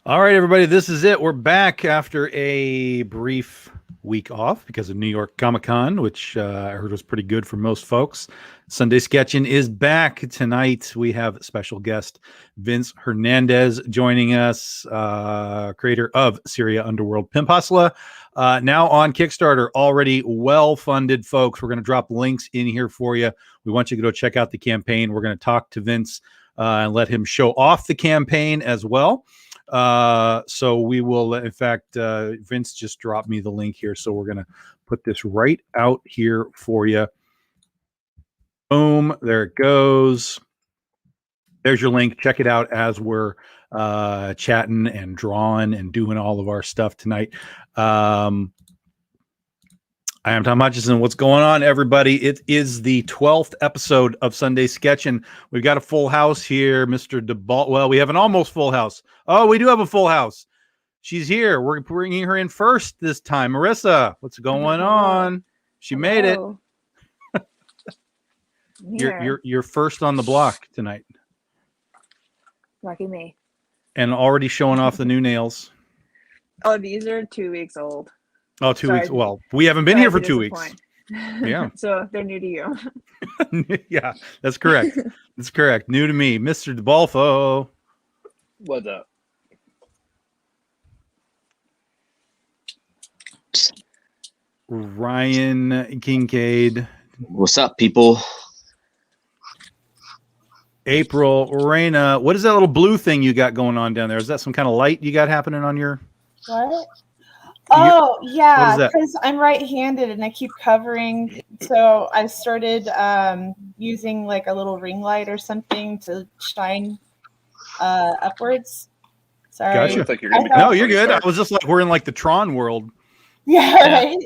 All right, everybody, this is it. We're back after a brief week off because of New York Comic-Con, which I heard was pretty good for most folks. Sunday Sketchin' is back tonight. We have special guest Vince Hernandez joining us, creator of Syria Underworld Pimp Hustler. Now on Kickstarter, already well-funded, folks. We're going to drop links in here for you. We want you to go check out the campaign. We're going to talk to Vince and let him show off the campaign as well. So we will, in fact, Vince just dropped me the link here. So we're going to put this right out here for you. Boom. There it goes. There's your link. Check it out as we're chatting and drawing and doing all of our stuff tonight. I am Tom Hutchison. What's going on, everybody? It is the 12th episode of Sunday Sketchin'. We've got a full house here, Mr. DeBalfo. Well, we have an almost full house. Oh, we do have a full house. She's here. We're bringing her in first this time. Marissa, what's going on? She made it. You're first on the block tonight. Lucky me. And already showing off the new nails. Oh, these are 2 weeks old. Oh, 2 weeks. Well, we haven't been here for 2 weeks. Yeah. So they're new to you. Yeah, that's correct. That's correct. New to me, Mr. DeBalfo. What's up? Ryan Kincaid. What's up, people? April, Raina. What is that little blue thing you got going on down there? Is that some kind of light you got happening on your? What? Oh, yeah, because I'm right-handed and I keep covering. So I started using like a little ring light or something to shine upwards. Sorry. Gotcha. Like you're No, you're good. I was just like, we're in like the Tron world. Yeah, right.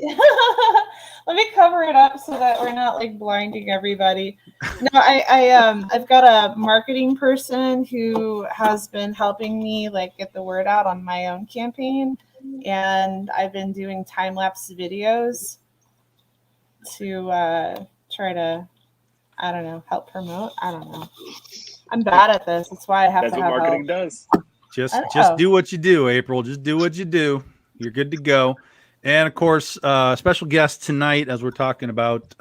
Let me cover it up so that we're not like blinding everybody. No, I've got a marketing person who has been helping me like get the word out on my own campaign. And I've been doing time-lapse videos to try to, I don't know, help promote. I don't know. I'm bad at this. That's why I have That's to what have marketing help. does. Just do what you do, April. Just do what you do. You're good to go. And of course, special guest tonight, as we're talking about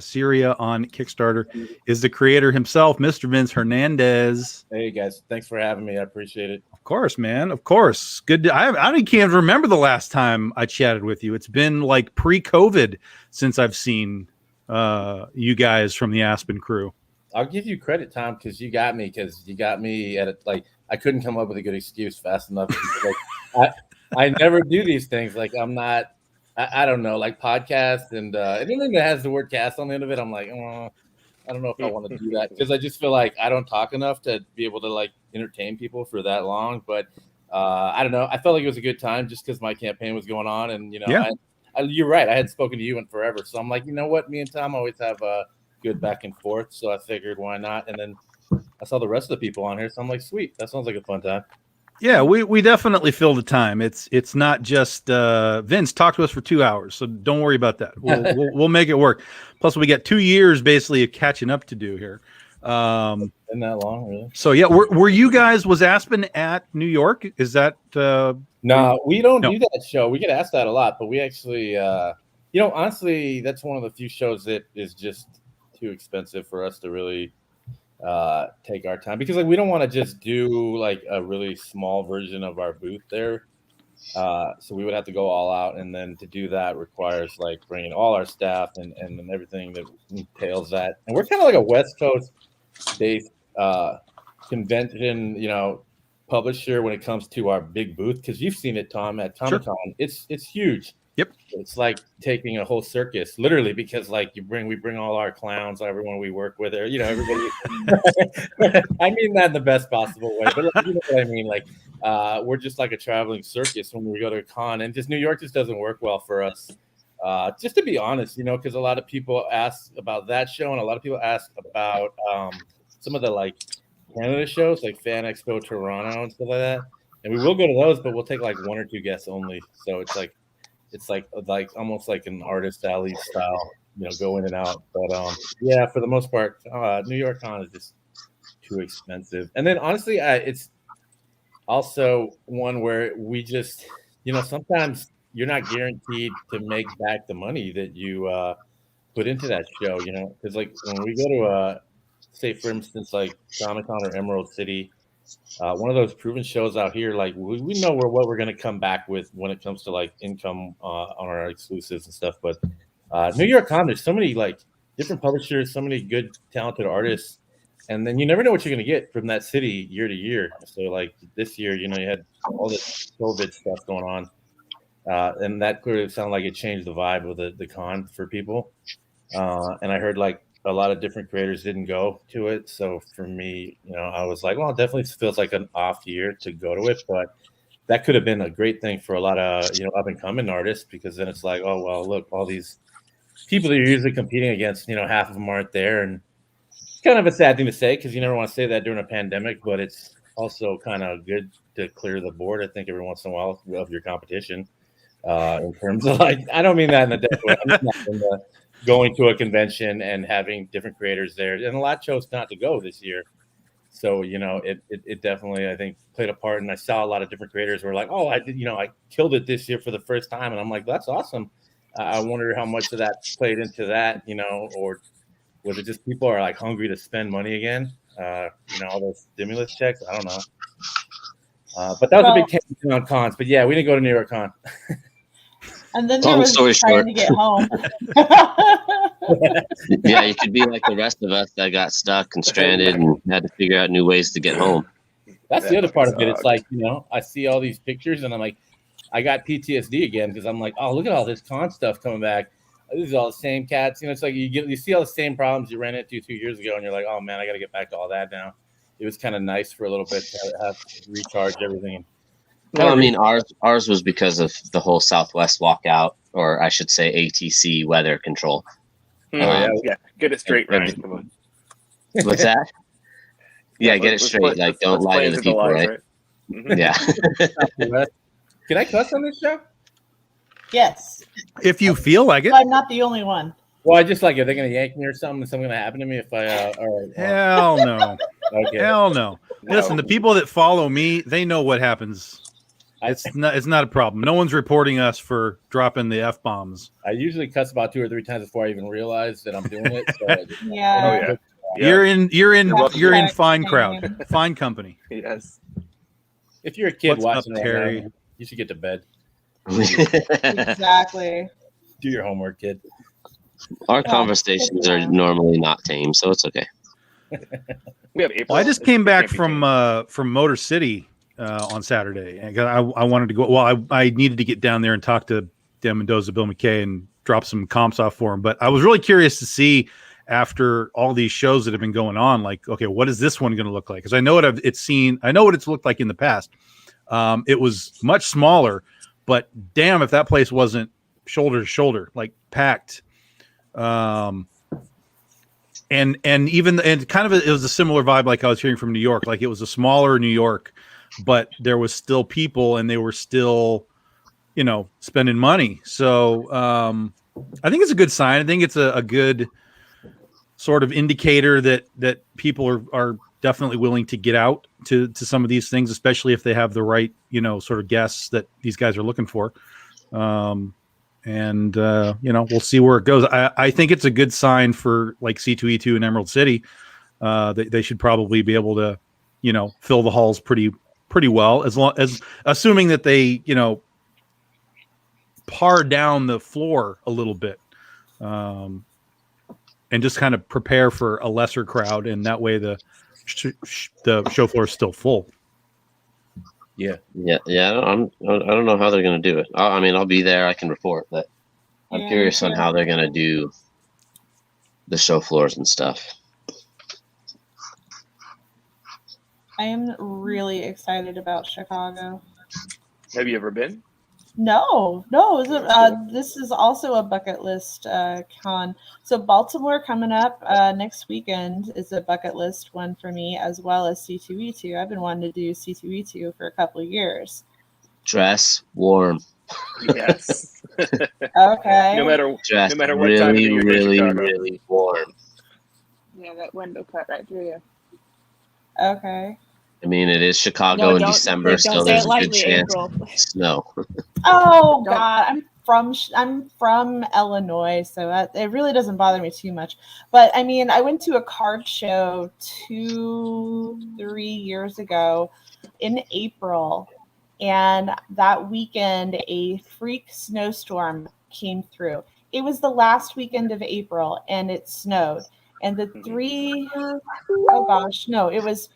Syria on Kickstarter, is the creator himself, Mr. Vince Hernandez. Hey guys, thanks for having me. I appreciate it. Of course, man. Of course. Good. I can't even remember the last time I chatted with you. It's been like pre-COVID since I've seen you guys from the Aspen crew. I'll give you credit, Tom, because you got me at it. Like I couldn't come up with a good excuse fast enough. Like, I never do these things. Like I'm not. I don't know. Like podcasts and anything that has the word "cast" on the end of it, I'm like, I don't know if I want to do that because I just feel like I don't talk enough to be able to like entertain people for that long. But I don't know. I felt like it was a good time just because my campaign was going on, and you know, yeah. You're right. I hadn't spoken to you in forever, so I'm like, you know what? Me and Tom always have a good back and forth, so I figured why not? And then I saw the rest of the people on here, so I'm like, sweet, that sounds like a fun time. Yeah, we definitely fill the time. It's not just Vince talk to us for 2 hours, so don't worry about that. We'll make it work. Plus, we got 2 years basically of catching up to do here. Isn't that long, really? So yeah, were you guys? Was Aspen at New York? Is that? No, we don't do that show. We get asked that a lot, but we actually, honestly, that's one of the few shows that is just too expensive for us to really take our time because like we don't want to just do like a really small version of our booth there. So we would have to go all out, and then to do that requires like bringing all our staff and everything that entails that. And we're kind of like a West Coast based convention, publisher when it comes to our big booth, because you've seen it, Tom, at Comic-Con. Sure. It's huge. Yep. It's like taking a whole circus, literally, because like we bring all our clowns, everyone we work with, or everybody. I mean that in the best possible way, but you know what I mean. Like we're just like a traveling circus when we go to a con, and just New York just doesn't work well for us. Just to be honest, because a lot of people ask about that show, and a lot of people ask about some of the like Canada shows, like Fan Expo Toronto and stuff like that. And we will go to those, but we'll take like 1 or 2 guests only. So it's like almost like an artist alley style, go in and out. But yeah, for the most part, New York Con is just too expensive. And then honestly, also one where we just, sometimes you're not guaranteed to make back the money that you put into that show, because like when we go to say for instance like Comic-Con or Emerald City, one of those proven shows out here, like we know what we're going to come back with when it comes to like income on our exclusives and stuff. But New York Con, there's so many like different publishers, so many good talented artists, and then you never know what you're going to get from that city year to year. So like this year, you had all this COVID stuff going on, and that clearly sounded like it changed the vibe of the con for people. And I heard like a lot of different creators didn't go to it. So for me, I was like, well, it definitely feels like an off year to go to it, but that could have been a great thing for a lot of, up and coming artists, because then it's like, oh, well, look, all these people that you're usually competing against, half of them aren't there. And it's kind of a sad thing to say, because you never want to say that during a pandemic, but it's also kind of good to clear the board, I think, every once in a while of your competition. In terms of like, I don't mean that in the death way. I mean that in the going to a convention and having different creators there, and a lot chose not to go this year. So it definitely, I think, played a part. And I saw a lot of different creators who were like, oh, I did, I killed it this year for the first time, and I'm like, that's awesome. I wonder how much of that played into that, or was it just people are like hungry to spend money again? All those stimulus checks. I don't know. But that was a big tangent on cons. But yeah, we didn't go to New York Con. And then there was trying to get home. Yeah, you could be like the rest of us that got stuck and stranded and had to figure out new ways to get home. That's the other part of it. It's like, I see all these pictures and I'm like, I got PTSD again, because I'm like, oh, look at all this con stuff coming back. This is all the same cats. It's like you see all the same problems you ran into 2 years ago, and you're like, oh man, I got to get back to all that now. It was kind of nice for a little bit to have recharged everything. Well, I mean, ours was because of the whole Southwest walkout, or I should say ATC weather control. Yeah, get it straight, Ryan. Come on. What's that? Yeah, get it straight. Like, don't lie to the people, right? Mm-hmm. Yeah. Can I cuss on this show? Yes. If you feel like it. I'm not the only one. Well, I just like, are they going to yank me or something? Is something going to happen to me if I? Hell no. Okay. Hell no. Listen, the people that follow me, they know what happens. It's not a problem. No one's reporting us for dropping the F-bombs. I usually cuss about 2 or 3 times before I even realize that I'm doing it. So yeah. You're in fine crowd, fine company. Yes. If you're a kid What's watching up, right Terry? now, you should get to bed. Exactly. Do your homework, kid. Our conversations are normally not tame, so it's okay. We have April. Well, I just came back from Motor City on Saturday. And I wanted to go. Well, I needed to get down there and talk to Dan Mendoza, Bill McKay, and drop some comps off for him. But I was really curious to see, after all these shows that have been going on, like, okay, what is this one going to look like? Because I know what it's looked like in the past. It was much smaller, but damn, if that place wasn't shoulder to shoulder, like packed. And kind of it was a similar vibe, like I was hearing from New York. Like, it was a smaller New York, but there was still people, and they were still, spending money. So I think it's a good sign. I think it's a good sort of indicator that people are definitely willing to get out to some of these things, especially if they have the right, sort of guests that these guys are looking for. We'll see where it goes. I think it's a good sign for like C2E2 and Emerald City. They should probably be able to, fill the halls pretty well, as long as assuming that they, par down the floor a little bit, and just kind of prepare for a lesser crowd, and that way the show floor is still full. Yeah. I don't know how they're going to do it. I'll be there. I can report, but I'm curious on how they're going to do the show floors and stuff. I am really excited about Chicago. Have you ever been? No. This is also a bucket list con. So Baltimore coming up next weekend is a bucket list one for me, as well as C2E2. I've been wanting to do C2E2 for a couple of years. Dress warm. Yes. Okay. No matter what time of year really warm. Yeah, that window cut right through you. Okay. I mean, it is Chicago in December, so there's a good chance of snow. Oh God, I'm from Illinois, so it really doesn't bother me too much. But I mean, I went to a card show 2-3 years ago in April, and that weekend a freak snowstorm came through. It was the last weekend of April, and it snowed. And it was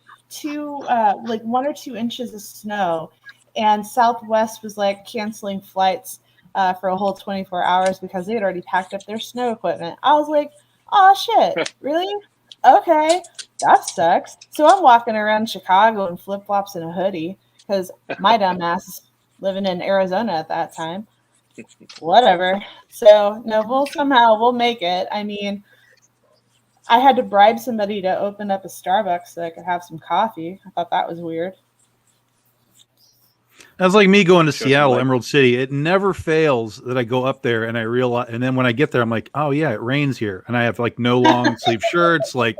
like 1 or 2 inches of snow, and Southwest was like canceling flights for a whole 24 hours because they had already packed up their snow equipment. I was like, oh shit, really? Okay, that sucks. So I'm walking around Chicago in flip-flops and a hoodie because my dumb ass is living in Arizona at that time. Whatever. So no, we'll make it. I mean, I had to bribe somebody to open up a Starbucks so I could have some coffee. I thought that was weird. That's like me going to Seattle, Emerald City. It never fails that I go up there and I realize, and then when I get there, I'm like, oh yeah, it rains here. And I have like no long sleeve shirts, like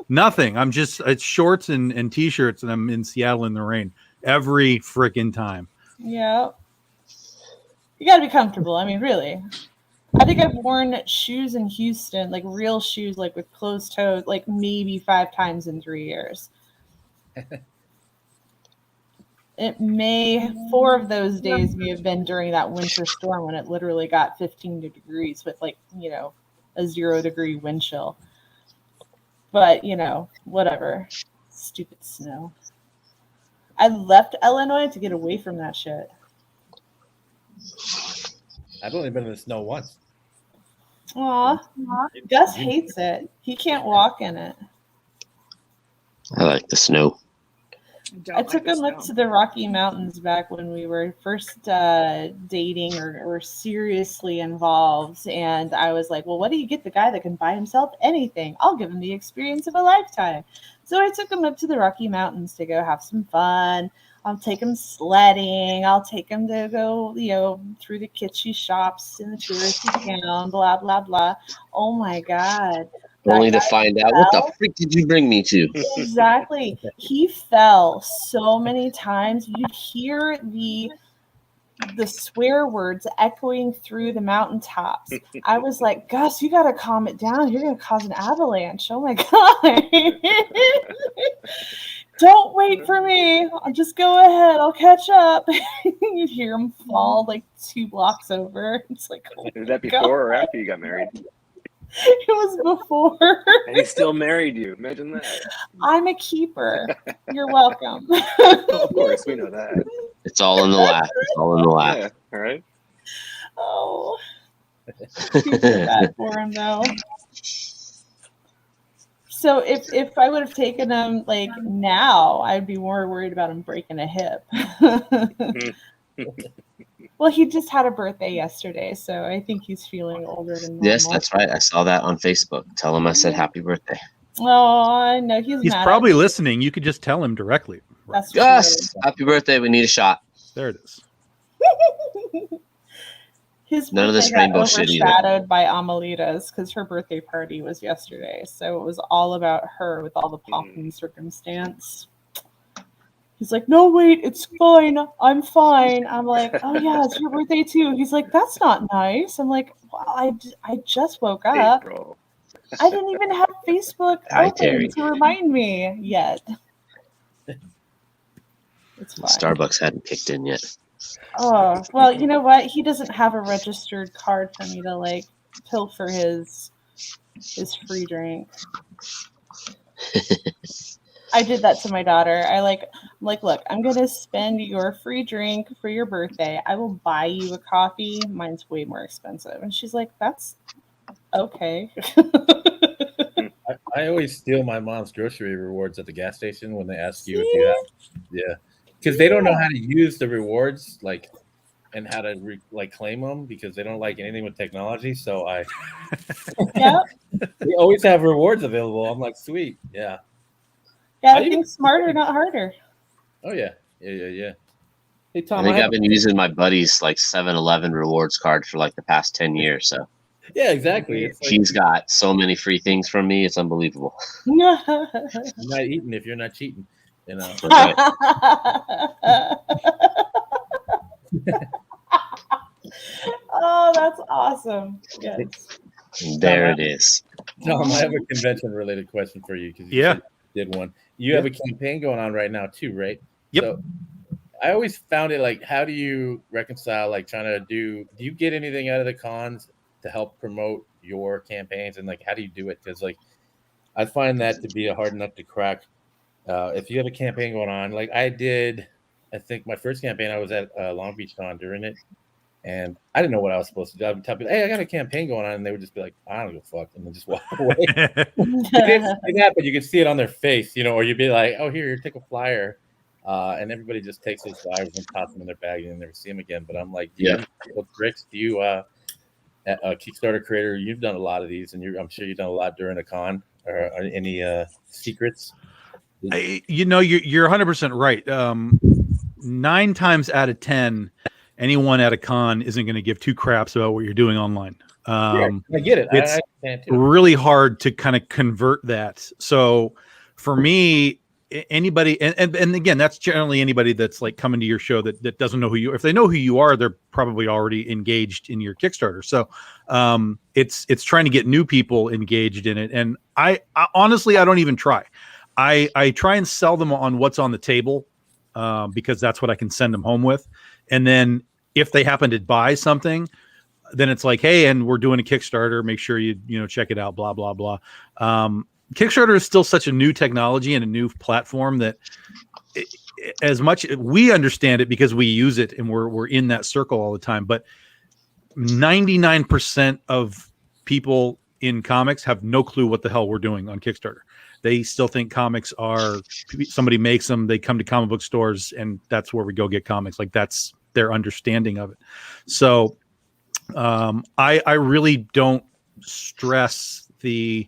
nothing. It's shorts and t-shirts, and I'm in Seattle in the rain every freaking time. Yeah. You got to be comfortable. I mean, really. I think I've worn shoes in Houston, like real shoes, like with closed toes, like maybe 5 times in 3 years. 4 of those days may have been during that winter storm when it literally got 15 degrees with like, a 0 degree wind chill. But, whatever. Stupid snow. I left Illinois to get away from that shit. I've only been in the snow once. Aw. Gus hates it. He can't walk in it. I like the snow. I took him up to the Rocky Mountains back when we were first dating or seriously involved. And I was like, well, what do you get the guy that can buy himself anything? I'll give him the experience of a lifetime. So I took him up to the Rocky Mountains to go have some fun. I'll take him sledding. I'll take him to go, through the kitschy shops in the touristy town, blah, blah, blah. Oh, my God. Only to find out, what the freak did you bring me to? Exactly. He fell so many times. You'd hear the swear words echoing through the mountaintops. I was like, Gus, you got to calm it down. You're going to cause an avalanche. Oh, my God. Don't wait for me. I'll just go ahead. I'll catch up. You'd hear him fall like 2 blocks over. It's like, oh, is that before or after you got married? It was before. And he still married you. Imagine that. I'm a keeper. You're welcome. Of course, we know that. It's all in the lap. It's all in the lap. Yeah, all right. Oh. Too bad for him, though. So if I would have taken him like now, I'd be more worried about him breaking a hip. Well, he just had a birthday yesterday, so I think he's feeling older than normal. Yes, that's right. I saw that on Facebook. Tell him I said happy birthday. Oh, I know. He's probably listening. You could just tell him directly. That's true. Yes, happy birthday. We need a shot. There it is. His None of this birthday got rainbow shit either. overshadowed by Amelita's because her birthday party was yesterday, so it was all about her with all the pomp and circumstance. He's like, no, wait, it's fine. I'm fine. I'm like, oh, yeah, it's your birthday, too. He's like, that's not nice. I'm like, well, I just woke up. April. I didn't even have Facebook Hi, open Terry. to remind me yet. It's fine. Starbucks hadn't kicked in yet. Oh, well, you know what? He doesn't have a registered card for me to, like, pilfer his free drink. I did that to my daughter. I'm like, look, I'm going to spend your free drink for your birthday. I will buy you a coffee. Mine's way more expensive. And she's like, that's okay. I always steal my mom's grocery rewards at the gas station when they ask you if you have. Yeah. Because they don't know how to use the rewards, like, and how to claim them because they don't like anything with technology. So they always have rewards available. I'm like, sweet. Yeah. Yeah, I think smarter, not harder. Oh, yeah. Yeah. Hey, Tom, I think I've been using my buddy's like 7-Eleven rewards card for like the past 10 years. So yeah, exactly. He's got so many free things from me. It's unbelievable. You're not eating if you're not cheating. You know. Right. Oh, that's awesome. Yes. There it is. Tom, I have a convention-related question for you because you said you did one. You have a campaign going on right now too, right? Yep. So I always found it like, how do you reconcile like trying to do you get anything out of the cons to help promote your campaigns, and like how do you do it? Because like I find that to be a hard nut to crack. If you have a campaign going on, like I did, I think my first campaign I was at Long Beach Con during it, and I didn't know what I was supposed to do. I'd tell people, "Hey, I got a campaign going on," and they would just be like, "I don't give a fuck," and then just walk away. They didn't say that, but you could see it on their face, you know, or you'd be like, "Oh, here, take a flyer," and everybody just takes those flyers and toss them in their bag and never see them again. But I'm like, do you have any tricks? Do you, a Kickstarter creator, you've done a lot of these, and I'm sure you've done a lot during a con, or any secrets? You're 100% right. 9 times out of 10, anyone at a con isn't going to give two craps about what you're doing online. I get it. It's I understand too. really hard to kind of convert that. So for me, anybody, and again, that's generally anybody that's like coming to your show that doesn't know who you are. If they know who you are, they're probably already engaged in your Kickstarter. So it's trying to get new people engaged in it. And I honestly, I don't even try. I try and sell them on what's on the table, because that's what I can send them home with. And then if they happen to buy something, then it's like, hey, and we're doing a Kickstarter. Make sure you check it out. Blah blah blah. Kickstarter is still such a new technology and a new platform that, as much we understand it because we use it and we're in that circle all the time, but 99% of people in comics have no clue what the hell we're doing on Kickstarter. They still think comics are somebody makes them, they come to comic book stores, and that's where we go get comics. Like that's their understanding of it. So I really don't stress the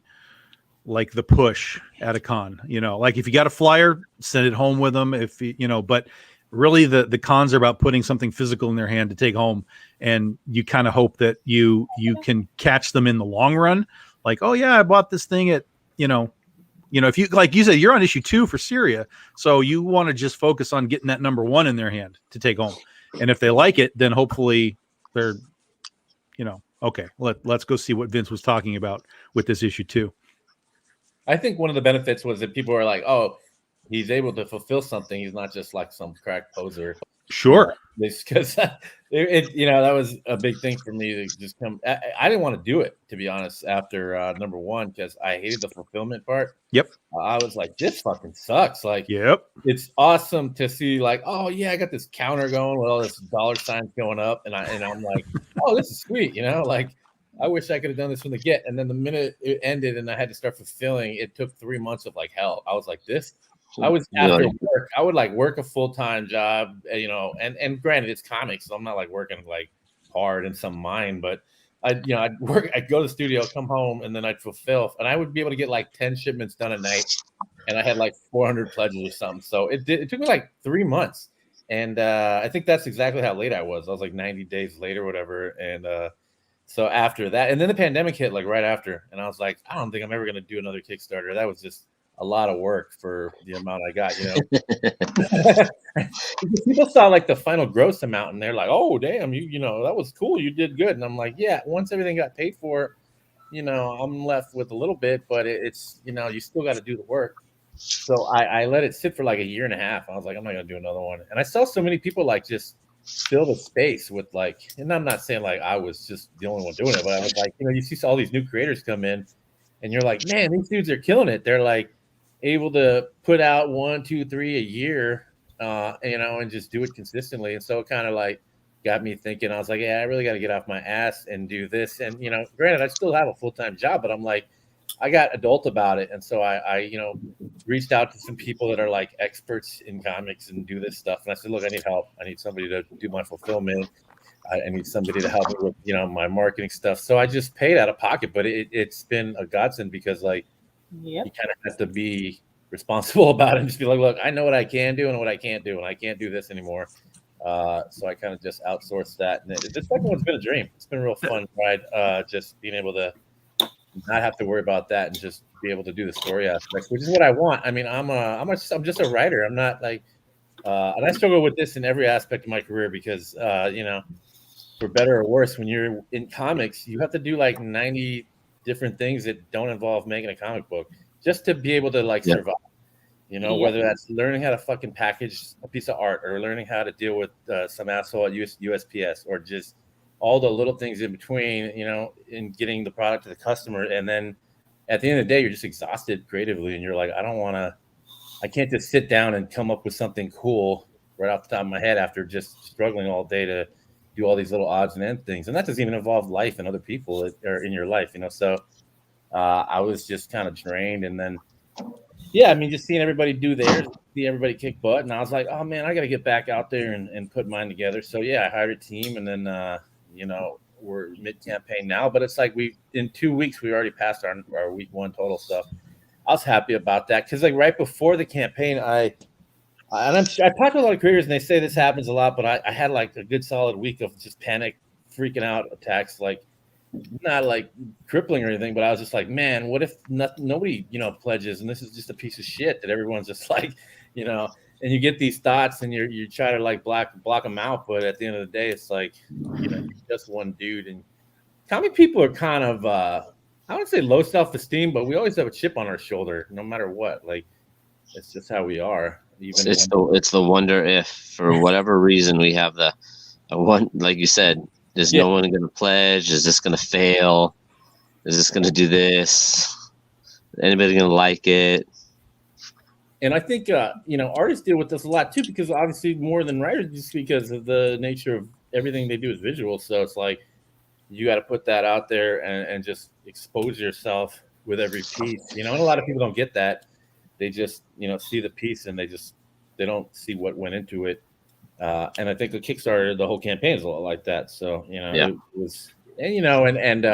push at a con, like if you got a flyer, send it home with them. If but really the cons are about putting something physical in their hand to take home. And you kind of hope that you can catch them in the long run. Like, oh yeah, I bought this thing at, if you, like you said, you're on issue 2 for Syria. So you want to just focus on getting that number 1 in their hand to take home. And if they like it, then hopefully they're, okay, let's go see what Vince was talking about with this issue 2. I think one of the benefits was that people are like, oh, he's able to fulfill something. He's not just like some crack poser. Sure. Because that was a big thing for me to just come. I didn't want to do it, to be honest, after number 1, because I hated the fulfillment part. Yep. I was like, this fucking sucks. Like, yep. It's awesome to see, like, oh yeah, I got this counter going with all this dollar signs going up, and I'm like, oh, this is sweet, like. I wish I could have done this from the get. And then the minute it ended and I had to start fulfilling, it took 3 months of like hell. I was like, I was after work. I would like work a full-time job, and granted it's comics, so I'm not like working like hard in some mine, but I'd work, I'd go to the studio, come home, and then I'd fulfill, and I would be able to get like 10 shipments done a night, and I had like 400 pledges or something. So it took me like 3 months. And I think that's exactly how late I was. I was like 90 days late or whatever. And so after that, and then the pandemic hit like right after, and I was like, I don't think I'm ever going to do another Kickstarter. That was just a lot of work for the amount I got, People saw like the final gross amount and they're like, oh, damn, that was cool. You did good. And I'm like, yeah, once everything got paid for, I'm left with a little bit, but it's, you still got to do the work. So I let it sit for like a year and a half. I was like, I'm not going to do another one. And I saw so many people like just fill the space with like, and I'm not saying like I was just the only one doing it, but I was like, you see all these new creators come in and you're like, man, these dudes are killing it. They're like able to put out 1, 2, 3 a year, and just do it consistently. And so it kind of like got me thinking. I was like, yeah, I really got to get off my ass and do this. And, granted, I still have a full-time job, but I'm like, I got adult about it. And so I reached out to some people that are like experts in comics and do this stuff. And I said, look, I need help. I need somebody to do my fulfillment. I need somebody to help me with, my marketing stuff. So I just paid out of pocket, but it's been a godsend because like, you kind of have to be responsible about it and just be like, look, I know what I can do and what I can't do, and I can't do this anymore. So I kind of just outsourced that. And the second one's been a dream. It's been a real fun ride, just being able to not have to worry about that and just be able to do the story aspects, which is what I want. I mean, I'm just a writer. I'm not like, and I struggle with this in every aspect of my career because, for better or worse, when you're in comics, you have to do like 90 different things that don't involve making a comic book just to be able to like survive. Whether that's learning how to fucking package a piece of art or learning how to deal with some asshole at USPS or just all the little things in between, in getting the product to the customer. And then at the end of the day, you're just exhausted creatively. And you're like, I can't just sit down and come up with something cool right off the top of my head after just struggling all day to do all these little odds and ends things. And that doesn't even involve life and other people that are in your life, So I was just kind of drained. And then, just seeing everybody do theirs, see everybody kick butt. And I was like, oh man, I got to get back out there and put mine together. So I hired a team, and then, we're mid-campaign now, but it's like in 2 weeks, we already passed our week one total stuff. I was happy about that because like right before the campaign, I talked to a lot of creators and they say this happens a lot, but I had like a good solid week of just panic, freaking out attacks, like not like crippling or anything, but I was just like, man, what if nobody, pledges and this is just a piece of shit that everyone's just like, and you get these thoughts and you try to like block them out, but at the end of the day, it's like, just one dude. And how many people are kind of, I wouldn't say low self-esteem, but we always have a chip on our shoulder, no matter what. Like, it's just how we are. It's the wonder if, for whatever reason, we have the one, like you said, is no one going to pledge? Is this going to fail? Is this going to do this? Anybody going to like it? And I think, artists deal with this a lot too, because obviously more than writers, just because of the nature of everything they do is visual. So it's like, you got to put that out there and just expose yourself with every piece, and a lot of people don't get that. They just, see the piece and they don't see what went into it. And I think the Kickstarter, the whole campaign is a lot like that. So, it was, and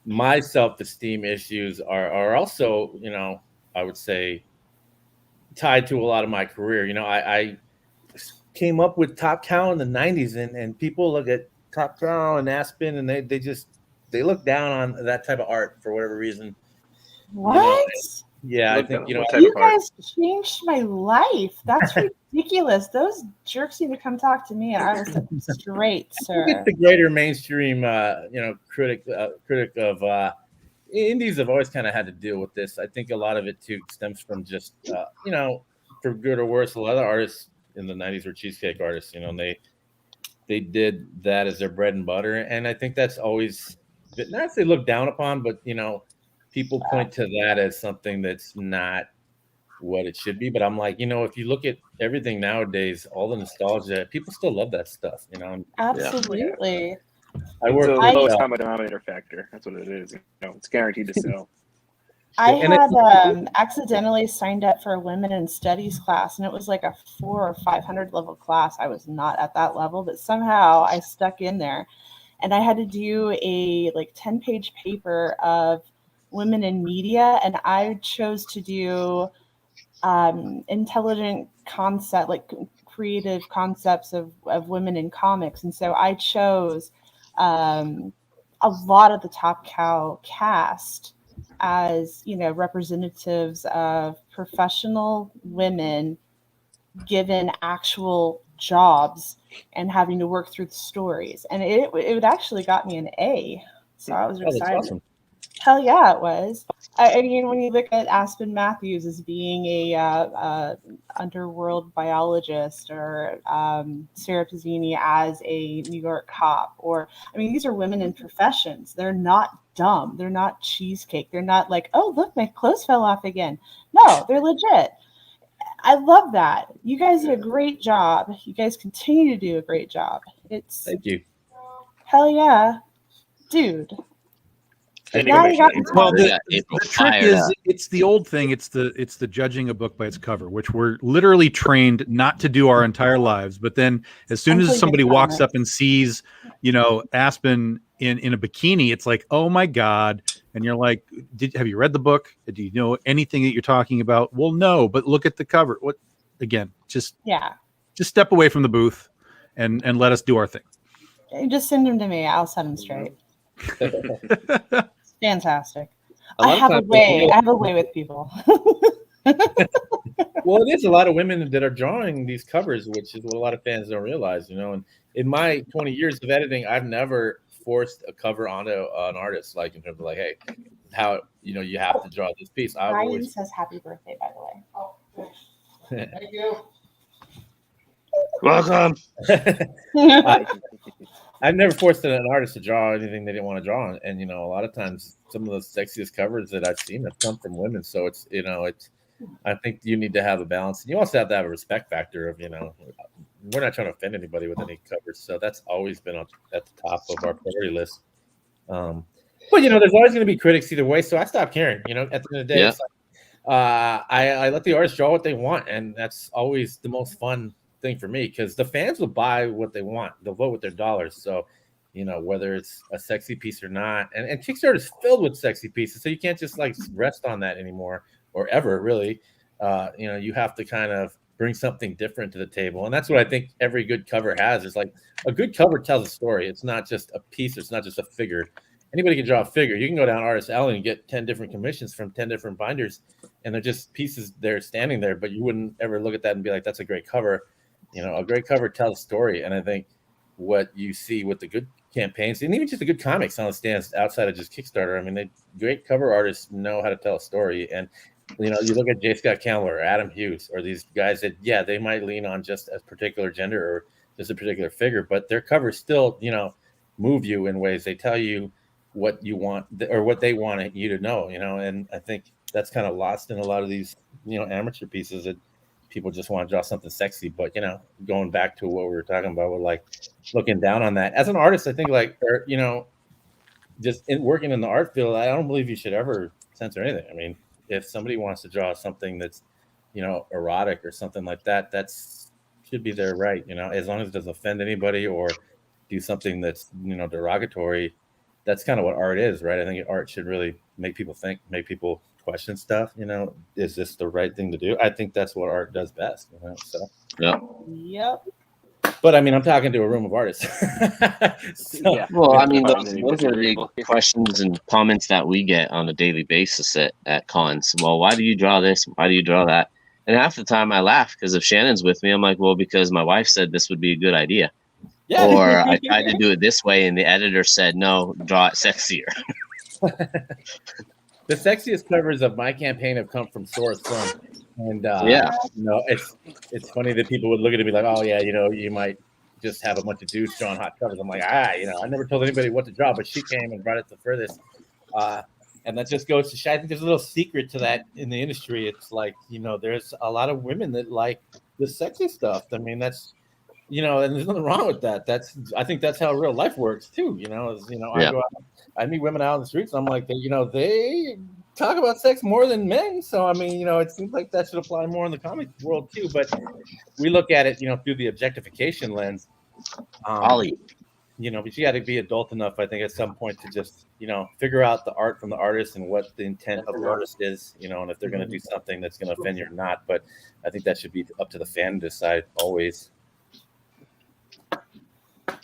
my self-esteem issues are also, I would say tied to a lot of my career. I came up with Top Cow in the 90s and people look at Top Cow and Aspen and they look down on that type of art for whatever reason. What? I think, you guys changed my life. That's ridiculous. Those jerks need to come talk to me. I was straight, sir. It's the greater mainstream, critic of indies have always kind of had to deal with this. I think a lot of it too stems from just, for good or worse, a lot of artists in the 90s were cheesecake artists, and they did that as their bread and butter. And I think that's always, not to say looked down upon, but, people point to that as something that's not what it should be. But I'm like, if you look at everything nowadays, all the nostalgia, people still love that stuff, Absolutely. I work it's with a lowest common denominator factor. That's what it is. It's guaranteed to sell. I had accidentally signed up for a women in studies class, and it was like a 400 or 500 level class. I was not at that level, but somehow I stuck in there, and I had to do a 10-page paper of women in media, and I chose to do intelligent concept, creative concepts of women in comics. And so I chose a lot of the Top Cow cast as, representatives of professional women given actual jobs and having to work through the stories. And it actually got me an A. So I was excited. That's awesome. Hell yeah, it was. I mean, when you look at Aspen Matthews as being a underworld biologist, or Sarah Pizzini as a New York cop, these are women in professions. They're not dumb. They're not cheesecake. They're not like, oh, look, my clothes fell off again. No, they're legit. I love that. You guys did a great job. You guys continue to do a great job. Thank you. Hell yeah, dude. Well, the trick is, it's the old thing. It's the judging a book by its cover, which we're literally trained not to do our entire lives. But then, as soon as somebody walks up and sees, Aspen in a bikini, it's like, oh my god! And you're like, have you read the book? Do you know anything that you're talking about? Well, no, but look at the cover. What? Again, just step away from the booth and let us do our thing. Just send them to me. I'll set them straight. Fantastic. A lot I of have a times, way. I have a way with people. well, there's a lot of women that are drawing these covers, which is what a lot of fans don't realize, And in my 20 years of editing, I've never forced a cover onto an artist, like in terms of like, hey, how you have to draw this piece. I've Ryan always says happy birthday, by the way. Oh, thank you. Welcome. I've never forced an artist to draw anything they didn't want to draw, and a lot of times some of the sexiest covers that I've seen have come from women. So it's I think you need to have a balance, and you also have to have a respect factor of we're not trying to offend anybody with any covers, so that's always been at the top of our priority list. But there's always going to be critics either way, so I stopped caring. At the end of the day, it's like, I let the artists draw what they want, and that's always the most fun thing for me, because the fans will buy what they want. They'll vote with their dollars. So, whether it's a sexy piece or not, and Kickstarter is filled with sexy pieces, so you can't just like rest on that anymore or ever really. You have to kind of bring something different to the table, and that's what I think every good cover has. Is like a good cover tells a story. It's not just a piece. It's not just a figure. Anybody can draw a figure. You can go down Artist Alley and get 10 different commissions from 10 different binders, and they're just pieces. They're standing there, but you wouldn't ever look at that and be like, "That's a great cover." A great cover tells a story, and I think what you see with the good campaigns, and even just the good comics on the stands outside of just Kickstarter, I mean, great cover artists know how to tell a story. And you look at J. Scott Campbell or Adam Hughes or these guys that, they might lean on just a particular gender or just a particular figure, but their covers still, move you in ways. They tell you what you want or what they want you to know, and I think that's kind of lost in a lot of these, amateur pieces that people just want to draw something sexy. But, going back to what we were talking about, with like looking down on that as an artist, I think just working in the art field, I don't believe you should ever censor anything. I mean, if somebody wants to draw something that's, erotic or something like that, should be their right, as long as it doesn't offend anybody or do something that's, derogatory. That's kind of what art is, right? I think art should really make people think, make people question stuff. Is this the right thing to do? I think that's what art does best. So Yep. But I mean, I'm talking to a room of artists. Yeah. Well, I mean, those are the questions and comments that we get on a daily basis at cons. Well, why do you draw this? Why do you draw that? And half the time I laugh, because if Shannon's with me, I'm like, well, because my wife said this would be a good idea. Yeah. Or I tried to do it this way, and the editor said, no, draw it sexier. The sexiest covers of my campaign have come from Source Film. And it's funny that people would look at it and be like, oh yeah, you might just have a bunch of dudes drawing hot covers. I'm like, I never told anybody what to draw, but she came and brought it the furthest. And that just goes to show, I think there's a little secret to that in the industry. It's like, there's a lot of women that like the sexy stuff. I mean, that's, and there's nothing wrong with that. I think that's how real life works too. I go out, I meet women out on the streets. And I'm like, they talk about sex more than men. So, I mean, it seems like that should apply more in the comic world too. But we look at it, through the objectification lens. But you got to be adult enough, I think, at some point to just, figure out the art from the artist and what the intent of the artist is, and if they're going to do something that's going to offend you or not. But I think that should be up to the fan to decide always.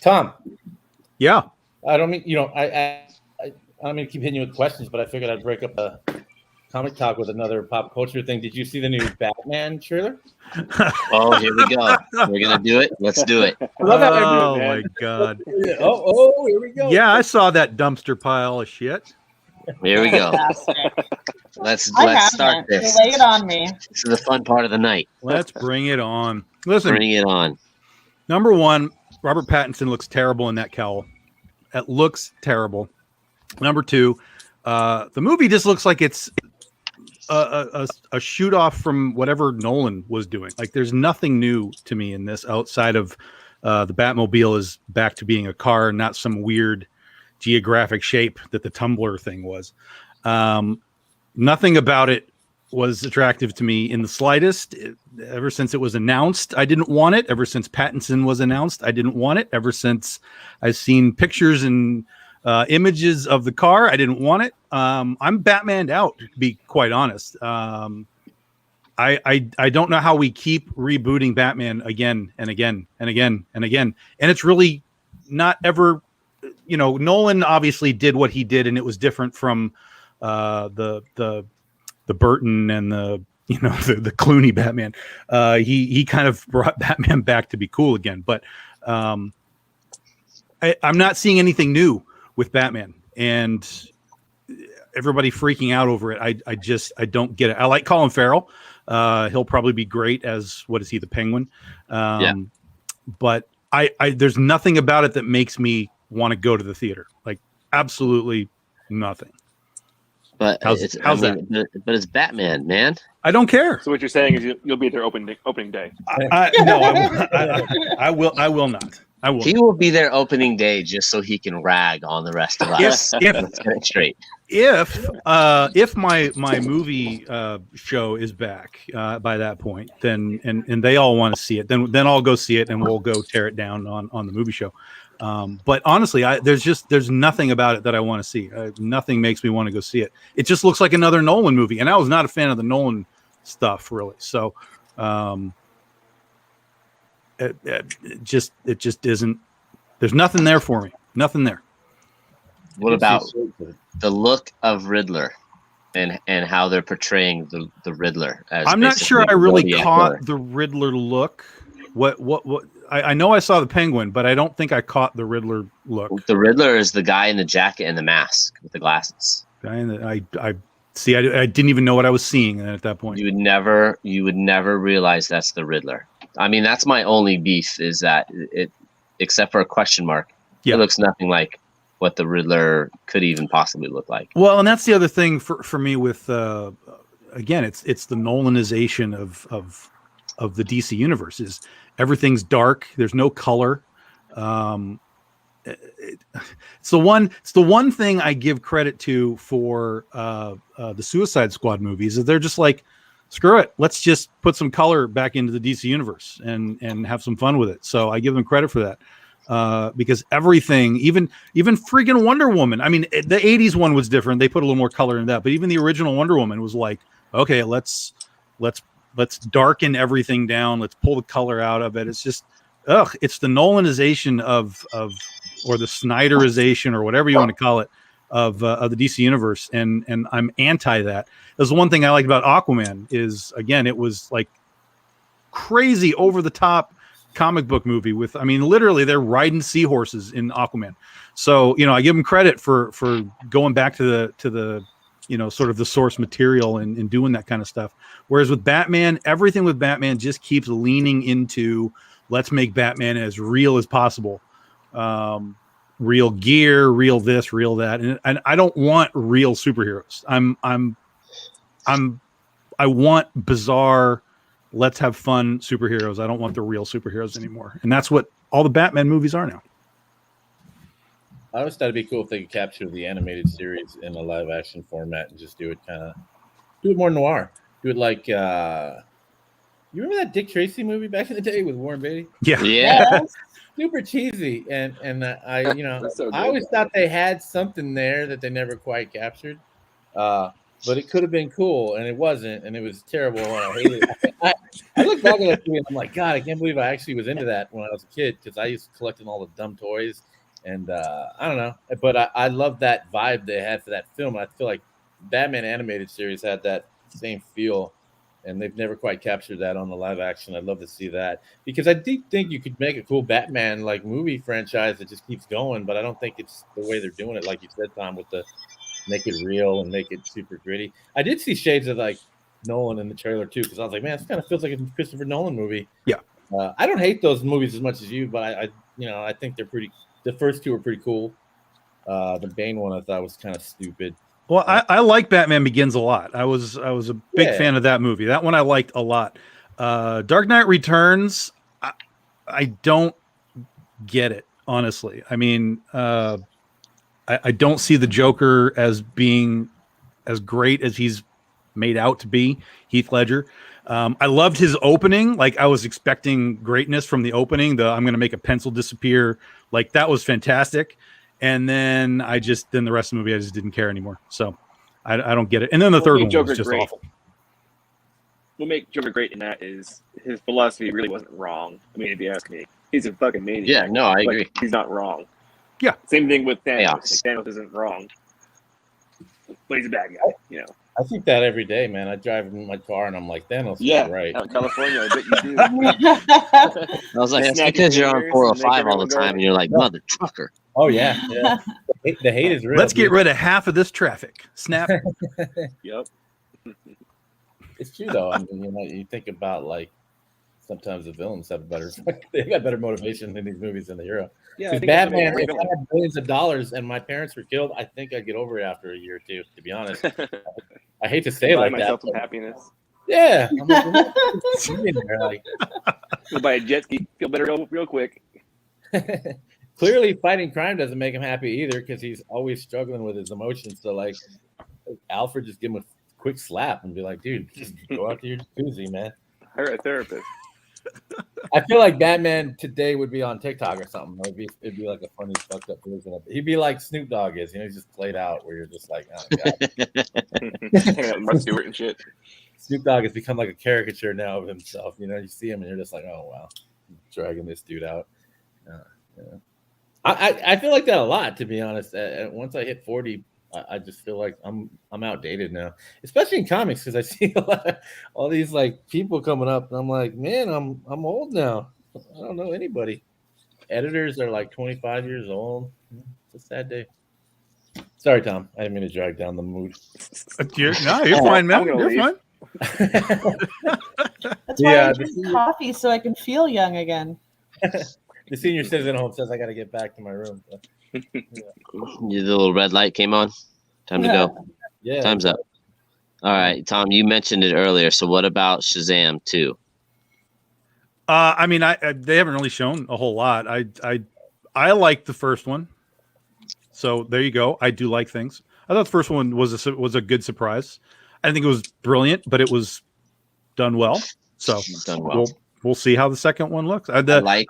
Tom. Yeah. I don't mean, I don't mean to keep hitting you with questions, but I figured I'd break up a comic talk with another pop culture thing. Did you see the new Batman trailer? Oh, here we go. We're going to do it. Let's do it. Oh, my God. Oh, here we go. Yeah, I saw that dumpster pile of shit. Here we go. Let's start this. Lay it on me. This is the fun part of the night. Let's bring it on. Listen. Bring it on. Number one, Robert Pattinson looks terrible in that cowl. It looks terrible. Number two, the movie just looks like it's a shoot off from whatever Nolan was doing. Like, there's nothing new to me in this outside of the Batmobile is back to being a car, not some weird geographic shape that the Tumblr thing was. Nothing about it was attractive to me in the slightest. Ever since it was announced, I didn't want it. Ever since Pattinson was announced, I didn't want it. Ever since I've seen pictures and images of the car, I didn't want it. I'm Batmaned out, to be quite honest. I don't know how we keep rebooting Batman again and again and again and again, and it's really not ever Nolan obviously did what he did, and it was different from the Burton and the Clooney Batman. He kind of brought Batman back to be cool again, but I'm not seeing anything new with Batman, and everybody freaking out over it. I don't get it. I like Colin Farrell. He'll probably be great as, what is he, the Penguin? But there's nothing about it that makes me want to go to the theater. Like, absolutely nothing. But how's that? But it's Batman, man. I don't care. So what you're saying is you'll be at their opening day. I will not. I will. He will be there opening day just so he can rag on the rest of us. Let's get it straight. If my movie show is back by that point, then and they all want to see it, then I'll go see it and we'll go tear it down on the movie show. But honestly, there's nothing about it that I want to see. Nothing makes me want to go see it. It just looks like another Nolan movie, and I was not a fan of the Nolan stuff really. So it just isn't. There's nothing there for me. Nothing there. What about the look of Riddler and how they're portraying the Riddler? I'm not sure I really caught the Riddler look. What? I know I saw the Penguin, but I don't think I caught the Riddler look. The Riddler is the guy in the jacket and the mask with the glasses. I see. I didn't even know what I was seeing at that point. You would never realize that's the Riddler. I mean, that's my only beef is that it, except for a question mark, it looks nothing like what the Riddler could even possibly look like. Well, and that's the other thing for me with again, it's the Nolanization of the DC universe. Is everything's dark. There's no color. It's the one thing I give credit to for the Suicide Squad movies is they're just like, screw it, let's just put some color back into the DC universe and have some fun with it. So I give them credit for that because everything, even freaking Wonder Woman. I mean, the '80s one was different. They put a little more color in that, but even the original Wonder Woman was like, okay, let's darken everything down. Let's pull the color out of it. It's just, it's the Nolanization of or the Snyderization or whatever you want to call it of the DC universe. And I'm anti that. There's one thing I like about Aquaman is, again, it was like crazy over the top comic book movie with, I mean, literally they're riding seahorses in Aquaman. So, I give them credit for going back to the sort of the source material and doing that kind of stuff. Whereas with Batman, everything with Batman just keeps leaning into, let's make Batman as real as possible. Real gear, real this, real that. And I don't want real superheroes. I want bizarre, let's have fun superheroes. I don't want the real superheroes anymore. And that's what all the Batman movies are now. I always thought it'd be cool if they could capture the animated series in a live action format and just do it more noir. Do it like, you remember that Dick Tracy movie back in the day with Warren Beatty? Yeah. Super cheesy. And I So I always thought they had something there that they never quite captured. But it could have been cool, and it wasn't, and it was terrible. And I hated it. I look back at that movie and I'm like, God, I can't believe I actually was into that when I was a kid because I used to collecting all the dumb toys. And I don't know, but I love that vibe they had for that film. I feel like Batman animated series had that same feel, and they've never quite captured that on the live action. I'd love to see that because I do think you could make a cool Batman like movie franchise that just keeps going, but I don't think it's the way they're doing it, like you said, Tom, with the make it real and make it super gritty. I did see shades of like Nolan in the trailer too, because I was like, man, this kind of feels like a Christopher Nolan movie. Yeah. I don't hate those movies as much as you, but I think they're pretty. The first two were pretty cool. The Bane one I thought was kind of stupid. Well, I like Batman Begins a lot. I was a big fan of that movie. That one I liked a lot. Dark Knight Returns, I don't get it, honestly. I mean, I don't see the Joker as being as great as he's made out to be, Heath Ledger. I loved his opening. Like, I was expecting greatness from the opening. I'm going to make a pencil disappear. Like, that was fantastic. And then the rest of the movie, I just didn't care anymore. So I don't get it. And then the third one was just awful. What makes Joker great in that is his philosophy really wasn't wrong. I mean, if you ask me, he's a fucking maniac. Yeah, no, I agree. He's not wrong. Yeah. Same thing with Thanos. Chaos. Like, Thanos isn't wrong, but he's a bad guy. You know. I think that every day, man. I drive in my car and I'm like, Thanos Yeah. is right. Out in California, I bet you do. I was like, that's Snap because your you're on fingers and 405 make all the everyone go- time, and you're like, mother trucker. Oh yeah. The hate is real. Let's get dude. rid of half of this traffic. Snap. Yep. It's true though. I mean, you think about like sometimes the villains have they got better motivation in these movies than the hero. Yeah. I Because think that's what Batman, made if I had billions of dollars and my parents were killed, I think I'd get over it after a year or two. To be honest, I hate to say it buy like myself that. some But happiness. yeah, I'm like, sitting there, like, Go buy a jet ski. Feel better real quick. clearly fighting crime doesn't make him happy either because he's always struggling with his emotions. So like, Alfred just give him a quick slap and be like, dude, just go out to your jacuzzi, man. Hire a therapist. I feel like Batman today would be on TikTok or something. It'd be like a funny fucked up version of it. He'd be like Snoop Dogg is, he's just played out where you're just like, oh god. Hanging out with Mark Stewart and shit. Snoop Dogg has become like a caricature now of himself. You see him and you're just like, oh wow, dragging this dude out. I feel like that a lot, to be honest. Once I hit 40, I just feel like I'm outdated now, especially in comics, because I see all these like people coming up, and I'm like, man, I'm old now. I don't know anybody. Editors are like 25 years old. It's a sad day. Sorry, Tom. I didn't mean to drag down the mood. You're fine, man. I'm gonna You're leave. fine. That's why Yeah, I the drink coffee so I can feel young again. The senior citizen home says I got to get back to my room. The little red light came on. Time to go. Yeah. Time's up. All right, Tom, you mentioned it earlier. So what about Shazam 2? I mean, they haven't really shown a whole lot. I like the first one, so there you go. I do like things. I thought the first one was a good surprise. I think it was brilliant, but it was done well. So Done well. we'll see how the second one looks. I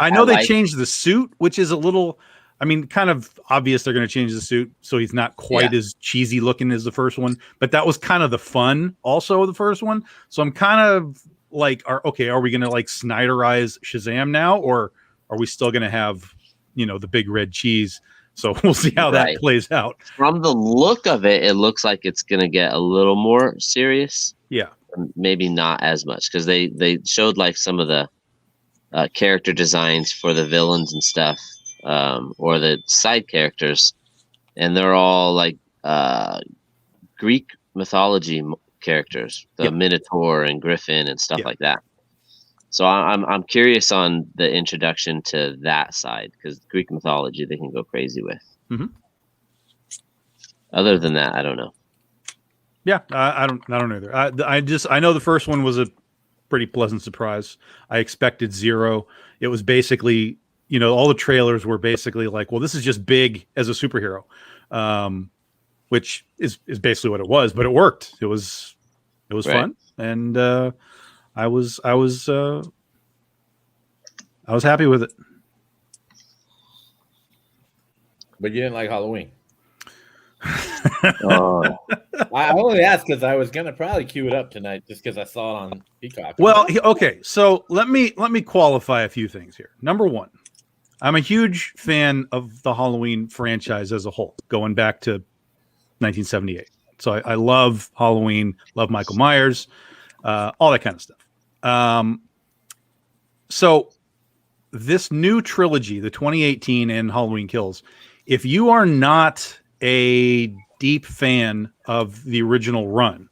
I know they like- changed the suit, which is a little. I mean, kind of obvious they're going to change the suit so he's not quite as cheesy looking as the first one. But that was kind of the fun also of the first one. So I'm kind of like, are we going to like Snyderize Shazam now, or are we still going to have, the big red cheese? So we'll see how that plays out. From the look of it, it looks like it's going to get a little more serious. Yeah. Maybe not as much, because they showed like some of the character designs for the villains and stuff. Or the side characters, and they're all like Greek mythology characters, the Minotaur and Griffin and stuff like that. So I'm curious on the introduction to that side, because Greek mythology they can go crazy with. Mm-hmm. Other than that, I don't know. Yeah, I don't either. I know the first one was a pretty pleasant surprise. I expected zero. It was basically. All the trailers were basically like, well, this is just big as a superhero, which is basically what it was, but it worked. It was fun. And I was happy with it. But you didn't like Halloween. Oh. I only asked because I was gonna probably queue it up tonight just because I saw it on Peacock. Well, okay. So let me qualify a few things here. Number one, I'm a huge fan of the Halloween franchise as a whole, going back to 1978. So I love Halloween, love Michael Myers, all that kind of stuff. So this new trilogy, the 2018 and Halloween Kills, if you are not a deep fan of the original run,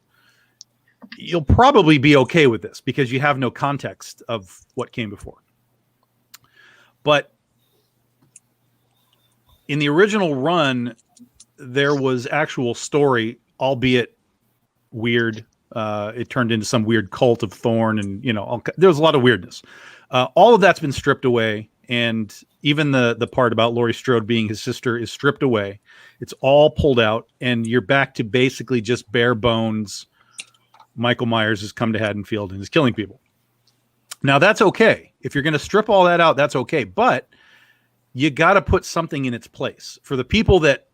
you'll probably be okay with this because you have no context of what came before. But in the original run, there was actual story, albeit weird. It turned into some weird cult of Thorn, and there was a lot of weirdness. All of that's been stripped away, and even the part about Laurie Strode being his sister is stripped away. It's all pulled out, and you're back to basically just bare bones. Michael Myers has come to Haddonfield and is killing people. Now that's okay. If you're going to strip all that out, that's okay. But you got to put something in its place for the people that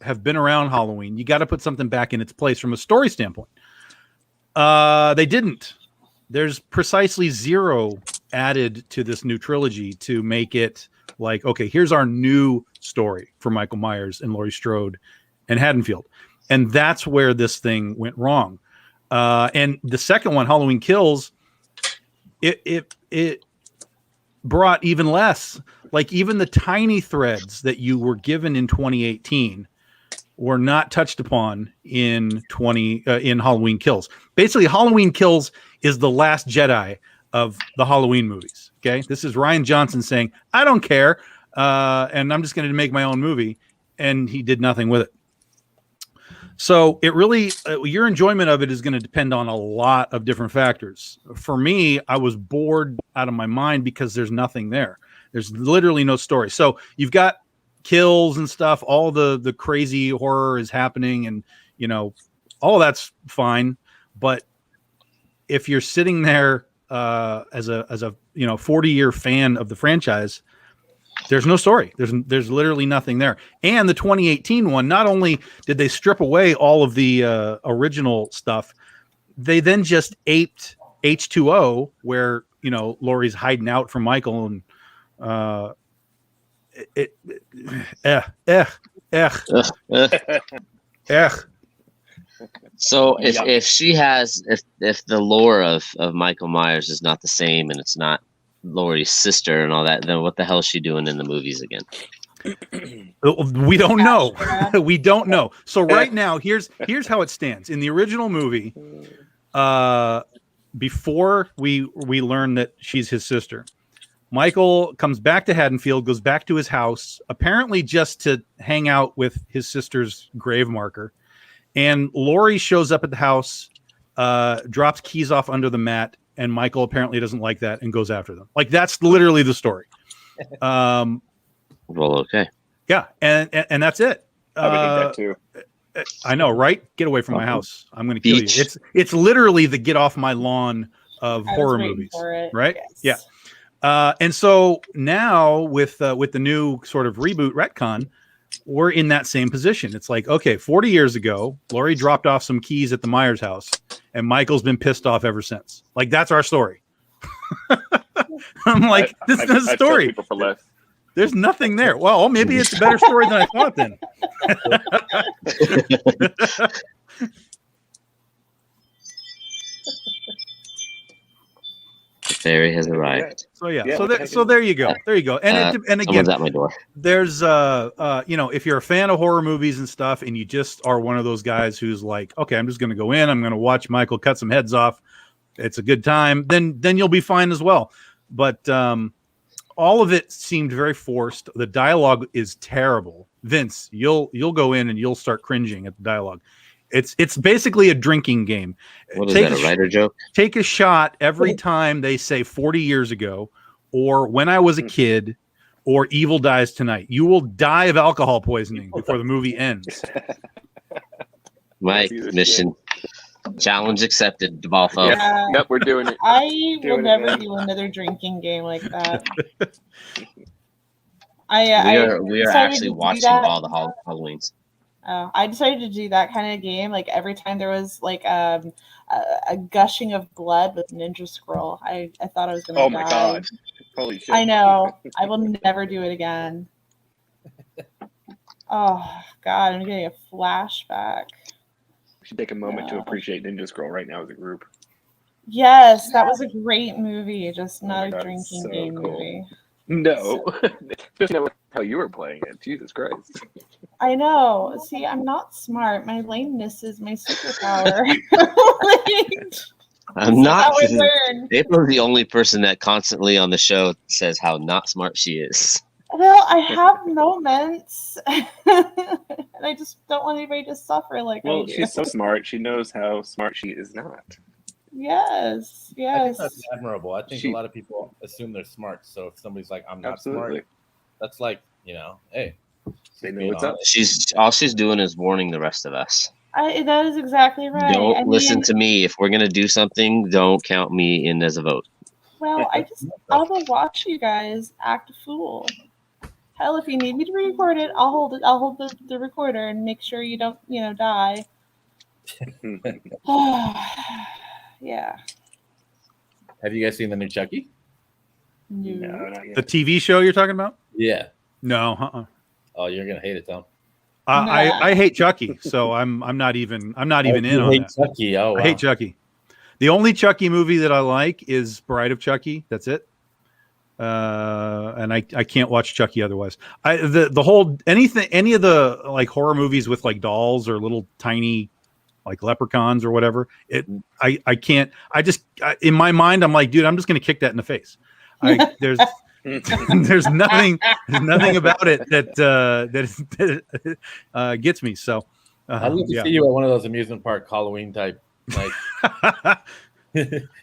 have been around Halloween. You got to put something back in its place from a story standpoint. They didn't. There's precisely zero added to this new trilogy to make it like, okay, here's our new story for Michael Myers and Laurie Strode and Haddonfield. And that's where this thing went wrong. And the second one, Halloween Kills, it brought even less. Like, even the tiny threads that you were given in 2018 were not touched upon in Halloween Kills. Basically, Halloween Kills is the last Jedi of the Halloween movies. Okay, this is Rian Johnson saying, I don't care, and I'm just going to make my own movie, and he did nothing with it. So it really, your enjoyment of it is going to depend on a lot of different factors. For me, I was bored out of my mind because there's nothing there. There's literally no story. So you've got kills and stuff. All the crazy horror is happening, and all that's fine. But if you're sitting there as a 40-year fan of the franchise, there's no story. There's literally nothing there. And the 2018 one, not only did they strip away all of the original stuff, they then just aped H2O, where Laurie's hiding out from Michael, and So if the lore of Michael Myers is not the same, and it's not Laurie's sister and all that, then what the hell is she doing in the movies again? We don't know. We don't know. So right now, here's how it stands. In the original movie, before we learn that she's his sister, Michael comes back to Haddonfield, goes back to his house, apparently just to hang out with his sister's grave marker. And Laurie shows up at the house, drops keys off under the mat, and Michael apparently doesn't like that and goes after them. Like, that's literally the story. Well, okay. Yeah, and that's it. I would think that too. I know, right? Get away from my house. I'm going to kill you. It's literally the get off my lawn of horror movies, right? Yes. Yeah. And so now with the new sort of reboot retcon, we're in that same position. It's like, okay, 40 years ago, Laurie dropped off some keys at the Myers house, and Michael's been pissed off ever since. Like, that's our story. I'm like, this is a story. People for less. There's nothing there. Well, maybe it's a better story than I thought then. The fairy has arrived. So there you go. There you go. And and again, someone's at my door. There's if you're a fan of horror movies and stuff, and you just are one of those guys who's like, okay, I'm just going to go in, I'm going to watch Michael cut some heads off. It's a good time. Then you'll be fine as well. But all of it seemed very forced. The dialogue is terrible. Vince, you'll go in and you'll start cringing at the dialogue. It's basically a drinking game. What is that, a writer joke? Take a shot every time they say 40 years ago, or when I was a kid, or evil dies tonight. You will die of alcohol poisoning before the movie ends. Mike, mission. Challenge accepted, DeBalfo. Yep, we're doing it. I will never do another drinking game like that. We are actually watching all the Halloweens. I decided to do that kind of game. Like, every time there was like a gushing of blood with Ninja Scroll, I thought I was going to die. Oh my god! Holy shit! I know. I will never do it again. Oh god, I'm getting a flashback. We should take a moment to appreciate Ninja Scroll right now as a group. Yes, that was a great movie. Just not a God, drinking so game cool. movie. No, just know how you were playing it. Jesus Christ! I know. See, I'm not smart. My lameness is my superpower. I'm not. That's how I learn. April's the only person that constantly on the show says how not smart she is. Well, I have moments, and I just don't want anybody to suffer like I Well, do. she's so smart. She knows how smart she is not. Yes. I think that's admirable. I think a lot of people assume they're smart. So if somebody's like, I'm not smart, that's like, hey. They know what's up. She's doing is warning the rest of us. That is exactly right. Don't listen to me. If we're going to do something, don't count me in as a vote. Well, I will watch you guys act a fool. Hell, if you need me to record it, I'll hold it. I'll hold the recorder and make sure you don't, die. Yeah. Have you guys seen the new Chucky? No. No, not yet. The TV show you're talking about? Yeah. No. Oh, you're gonna hate it, Tom. I hate Chucky, so I'm not even in on that. Chucky. Oh, wow. I hate Chucky. The only Chucky movie that I like is Bride of Chucky. That's it. And I can't watch Chucky otherwise. The whole any of the like horror movies with like dolls or little tiny like leprechauns or whatever. I can't. In my mind I'm like, dude, I'm just gonna kick that in the face. There's nothing about it that gets me. So I'd love to see you at one of those amusement park Halloween type. Like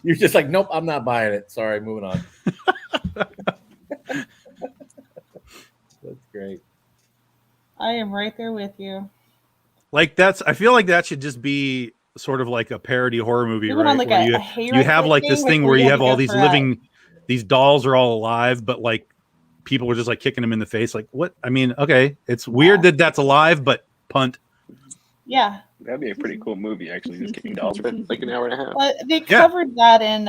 you're just like, nope, I'm not buying it. Sorry, moving on. That's great. I am right there with you. Like I feel like that should just be sort of like a parody horror movie, Even right? on like where you have like this thing where you have all these these dolls are all alive, but like people were just like kicking them in the face. Like what? I mean, okay, it's weird that that's alive, but punt. Yeah. That'd be a pretty cool movie, actually. Just kicking dolls for like an hour and a half. But they covered that in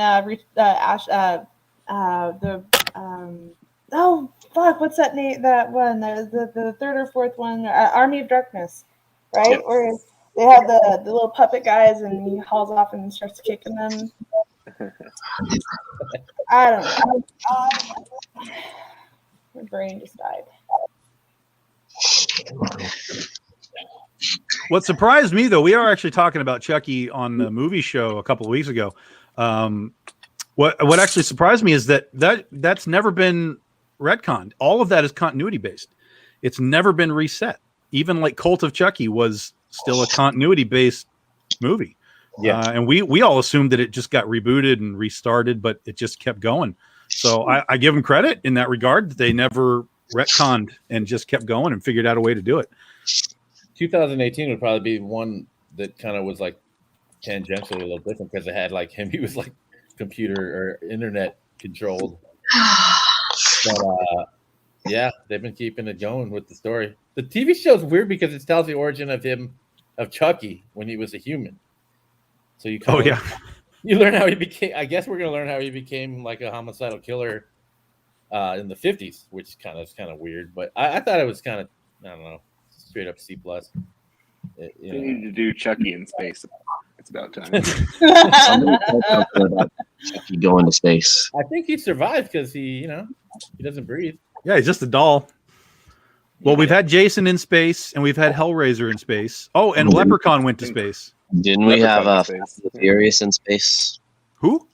oh fuck, what's that name? That one, the third or fourth one, Army of Darkness, right? Yep. Where they have the little puppet guys, and he hauls off and starts kicking them. I don't know. My brain just died. What surprised me, though, we are actually talking about Chucky on the movie show a couple of weeks ago. What actually surprised me is that's never been retconned. All of that is continuity based. It's never been reset. Even like Cult of Chucky was still a continuity based movie. Yeah, and we all assumed that it just got rebooted and restarted, but it just kept going. So I give them credit in that regard. They never retconned and just kept going and figured out a way to do it. 2018 would probably be one that kind of was like tangentially a little different because it had like him. He was like computer or internet controlled. But yeah, they've been keeping it going with the story. The TV show is weird because it tells the origin of Chucky when he was a human. So you you learn how he became. I guess we're gonna learn how he became like a homicidal killer in the 50s, which is kind of weird. But I thought it was kind of, I don't know, straight up C+. They need to do Chucky in space. It's about time. About Chucky going to space. I think he'd survive because he doesn't breathe. Yeah, he's just a doll. Well, we've had Jason in space, and we've had Hellraiser in space. Oh, and Leprechaun went to space. Didn't we have Fast and the Furious in space? Who?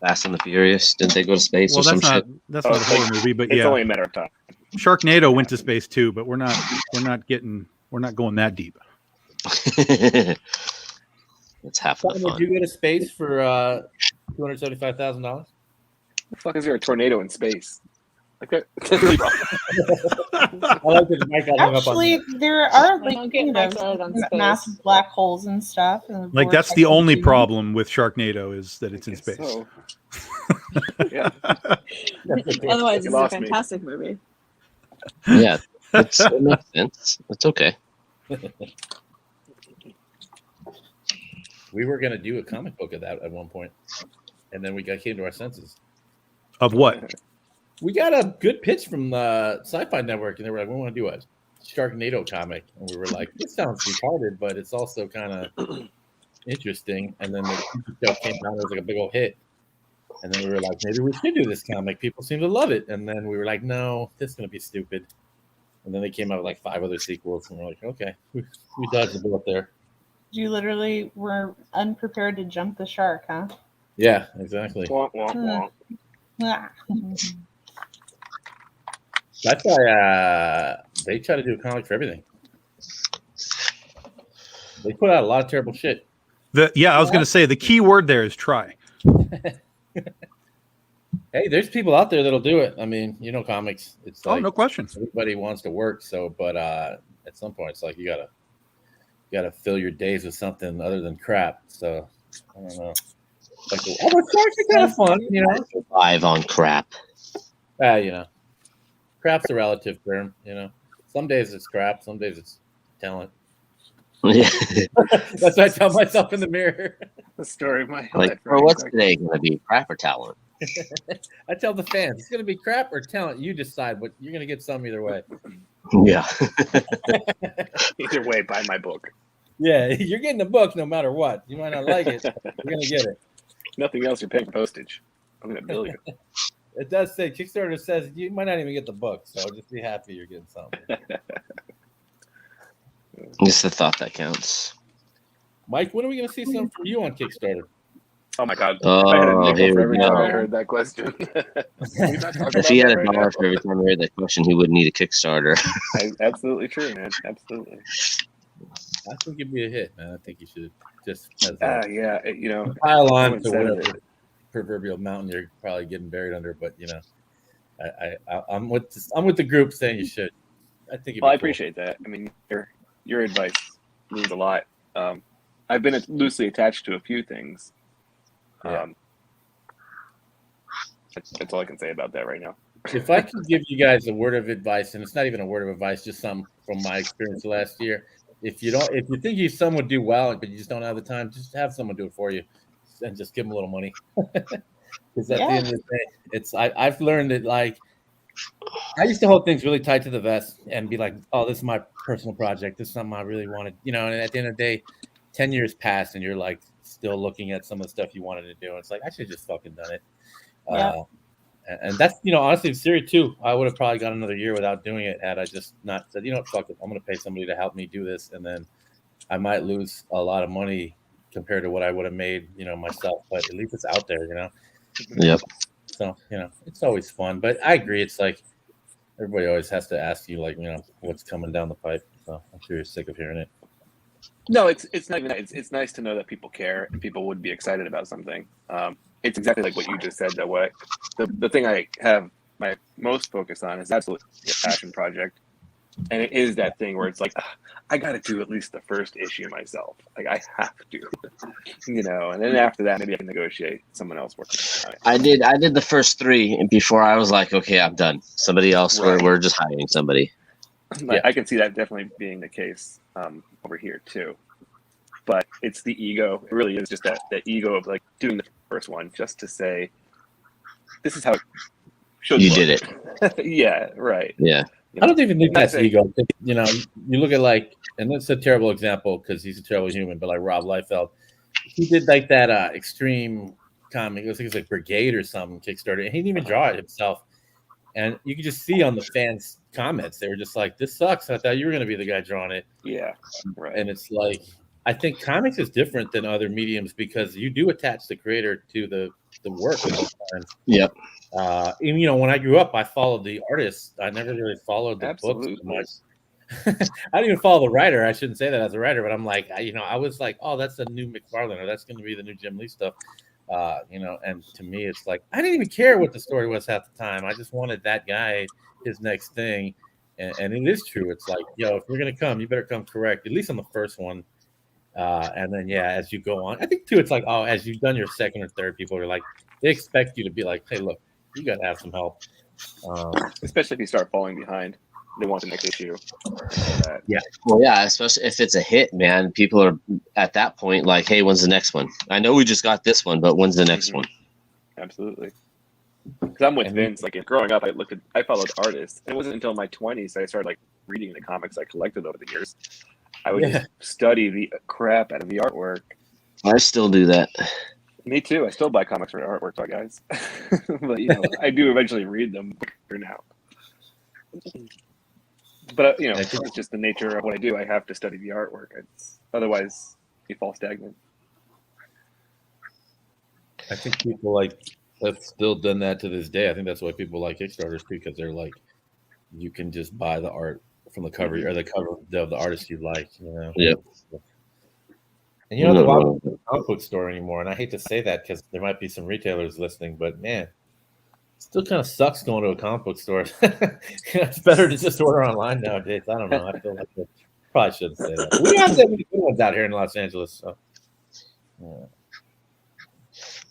Fast and the Furious. Didn't they go to space or some shit? That's not a horror movie, but it's only a matter of time. Sharknado went to space too, but we're not going that deep. That's half of the fun. Would you go to space for $275,000? The fuck is there a tornado in space? Like that. I like this mic up Actually, there are like massive black holes and stuff. And like that's the only problem with Sharknado is that it's in space. So. Yeah. Otherwise, it's a fantastic movie. Yeah, it makes sense. It's okay. We were going to do a comic book of that at one point, and then we came to our senses. Of what? We got a good pitch from the Sci-Fi Network, and they were like, we want to do a Sharknado comic. And we were like, this sounds retarded, but it's also kind of interesting. And then the show came out, it was like a big old hit. And then we were like, maybe we should do this comic. People seem to love it. And then we were like, no, this is going to be stupid. And then they came out with like 5 other sequels. And we're like, okay, we dodged the bullet there. You literally were unprepared to jump the shark, huh? Yeah, exactly. Womp, womp, womp. That's why they try to do a comic for everything. They put out a lot of terrible shit. I was going to say the key word there is try. Hey, there's people out there that'll do it. I mean, comics. It's like, no question. Everybody wants to work, but at some point, it's like you gotta fill your days with something other than crap. So I don't know. Like, sharks are kind of fun, Survive on crap. Crap's a relative term, Some days it's crap, some days it's talent. Yeah. That's what I tell myself in the mirror. The story of my life. Like, what's today going to be? Crap or talent? I tell the fans, it's going to be crap or talent. You decide, but you're going to get some either way. Yeah. Either way, buy my book. Yeah, you're getting the book no matter what. You might not like it. You're going to get it. Nothing else. You're paying for postage. I'm going to bill you. It does say, Kickstarter says you might not even get the book, so just be happy you're getting something. It's the thought that counts. Mike, when are we going to see something from you on Kickstarter? Oh my God! Oh, I had a nickel here for we every go. time I heard that question. If he had a dollar for every time I heard that question, he wouldn't need a Kickstarter. Absolutely true, man. Absolutely. I think it'd be a hit, man. I think you should just Yeah, you know, pile on to said whatever proverbial mountain you're probably getting buried under. But you know, I'm with the group saying you should. I think. Well, I appreciate that. I mean, your advice means a lot. I've been loosely attached to a few things. Yeah. That's all I can say about that right now. If I could give you guys a word of advice, and it's not even a word of advice, just some from my experience last year. If you think someone would do well, but you just don't have the time, just have someone do it for you, and just give them a little money. Because at the end of the day, I've learned that, like, I used to hold things really tight to the vest and be like, oh, this is my personal project. This is something I really wanted, you know. And at the end of the day, 10 years pass, and you're like still looking at some of the stuff you wanted to do. And it's like, I should have just fucking done it. And that's, you know, honestly, in Series 2, I would have probably gone another year without doing it had I just not said, you know what, fuck it. I'm going to pay somebody to help me do this. And then I might lose a lot of money compared to what I would have made, you know, myself. But at least it's out there, you know? Yep. So, you know, it's always fun. But I agree. It's like everybody always has to ask you, like, you know, what's coming down the pipe. So I'm sure you're sick of hearing it. No, it's not even that. It's nice to know that people care and people would be excited about something. It's exactly like what you just said. That way, the thing I have my most focus on is absolutely a passion project, and it is that thing where it's like, I got to do at least the first issue myself. Like, I have to, you know. And then after that, maybe I can negotiate someone else working on it. I did the first 3, and before I was like, okay, I'm done. Somebody else, Right. we're just hiring somebody. Yeah. I can see that definitely being the case over here too. But it's the ego. It really is just that ego of like doing the first one just to say, this is how it should You look. did it. Yeah, right. Yeah. I don't even think that's ego. You know, you look at like, and that's a terrible example because he's a terrible human, but like Rob Liefeld, he did like that extreme comic. It was like Brigade or something, Kickstarter, and he didn't even draw it himself. And you could just see on the fans' comments, they were just like, this sucks. I thought you were going to be the guy drawing it. Yeah, right. And it's like, I think comics is different than other mediums because you do attach the creator to the work most times. Yep. Even, you know, when I grew up, I followed the artist. I never really followed the books so much. I didn't even follow the writer. I shouldn't say that as a writer, but I'm like, you know, I was like, oh, that's the new McFarlane, or that's going to be the new Jim Lee stuff. You know, and to me, it's like, I didn't even care what the story was half the time. I just wanted that guy, his next thing. And it is true. It's like, yo, if you're going to come, you better come correct, at least on the first one. And then, yeah, as you go on, I think too, it's like, oh, as you've done your second or third, people are like, they expect you to be like, hey, look, you got to have some help. Especially if you start falling behind, they want the next issue. Yeah. Well, yeah, especially if it's a hit, man. People are at that point like, hey, when's the next one? I know we just got this one, but when's the next one? Absolutely. Because I'm with Vince. Like, growing up, I followed artists. It wasn't until my 20s that I started like reading the comics I collected over the years. I would just study the crap out of the artwork. I still do that. Me too. I still buy comics for artwork, so guys. But you know, I do eventually read them for now. But you know, it's just the nature of what I do. I have to study the artwork. Otherwise, you fall stagnant. I think people have still done that to this day. I think that's why people like Kickstarters too, because they're like, you can just buy the art from the cover or the cover of the artist you like, you know. Yep. And you don't have to walk to a comic book store anymore. And I hate to say that because there might be some retailers listening, but man, it still kind of sucks going to a comic book store. It's better to just order online nowadays. I don't know. I feel like I probably shouldn't say that. We don't have that many good ones out here in Los Angeles. So. Yeah.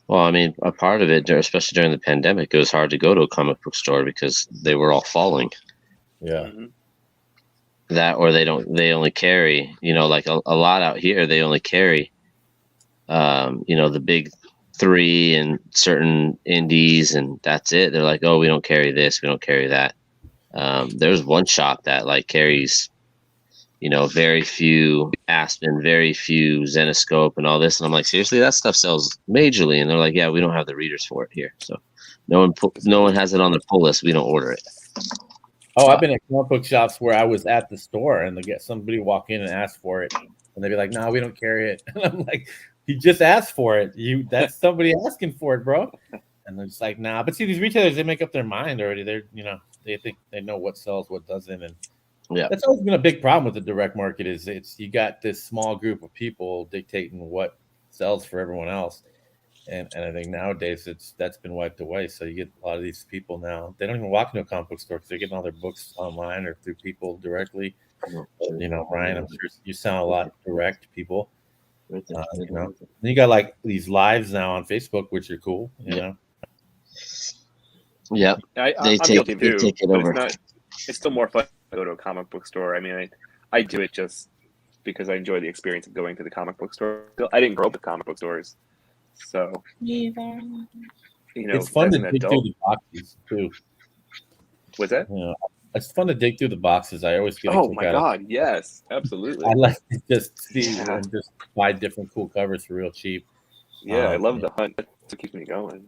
Well, I mean, a part of it, especially during the pandemic, it was hard to go to a comic book store because they were all falling. Yeah. Mm-hmm. That, or they only carry, you know, like a lot out here, they only carry, you know, the big 3 and certain indies, and that's it. They're like, oh, we don't carry this, we don't carry that. There's one shop that like carries, very few Aspen, very few Zenoscope, and all this. And I'm like, seriously, that stuff sells majorly. And they're like, yeah, we don't have the readers for it here, so no one has it on their pull list. We don't order it. Oh, I've been at comic book shops where I was at the store and they get somebody walk in and ask for it, and they'd be like, "No, we don't carry it." And I'm like, "You just asked for it. That's somebody asking for it, bro." And they're just like, "Nah." But see, these retailers, they make up their mind already. They think they know what sells, what doesn't, and that's always been a big problem with the direct market. Is you got this small group of people dictating what sells for everyone else. And I think nowadays that's been wiped away. So you get a lot of these people now, they don't even walk into a comic book store because they're getting all their books online or through people directly. Ryan, I'm sure you sound a lot direct people. Then you got like these lives now on Facebook, which are cool. You know. Yeah, I'm guilty too. Take it over. It's still more fun to go to a comic book store. I mean, I do it just because I enjoy the experience of going to the comic book store. I didn't grow up with comic book stores. So, it's fun to dig through the boxes too. What's that? It's fun to dig through the boxes. I always get. Oh my god! Yes, absolutely. I like to just see and just buy different cool covers for real cheap. Yeah, I love the hunt. That's what keeps me going.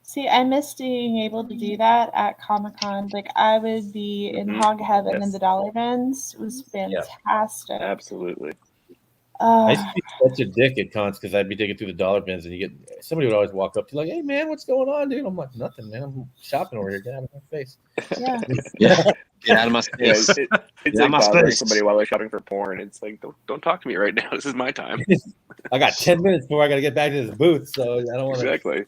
See, I miss being able to do that at Comic-Con. Like, I would be in hog heaven in the dollar bins. It was fantastic. Absolutely. I used to be such a dick at cons because I'd be digging through the dollar bins and somebody would always walk up to you like, "Hey man, what's going on, dude?" I'm like, "Nothing, man. I'm shopping over here. Get out of my face." Yeah. Get out of my space. It's like bothering somebody while they're shopping for porn. It's like, don't talk to me right now. This is my time. I got 10 minutes before I got to get back to this booth, so I don't want to. Exactly.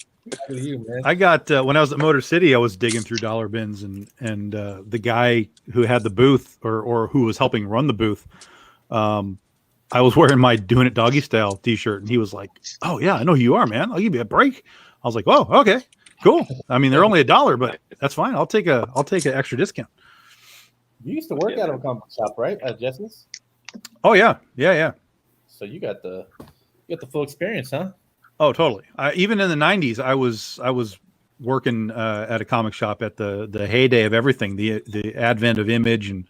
You, man. I got when I was at Motor City, I was digging through dollar bins, and the guy who had the booth or who was helping run the booth, I was wearing my Doing It Doggy Style t-shirt, and he was like, "Oh yeah, I know who you are, man. I'll give you a break." I was like, "Oh, okay, cool. I mean, they're only $1, but that's fine. I'll take an extra discount." You used to work out of a comic shop, right, at Jesse's? Oh yeah. So you got the full experience, huh? Oh, totally. Even in the '90s, I was working at a comic shop at the heyday of everything, the advent of Image and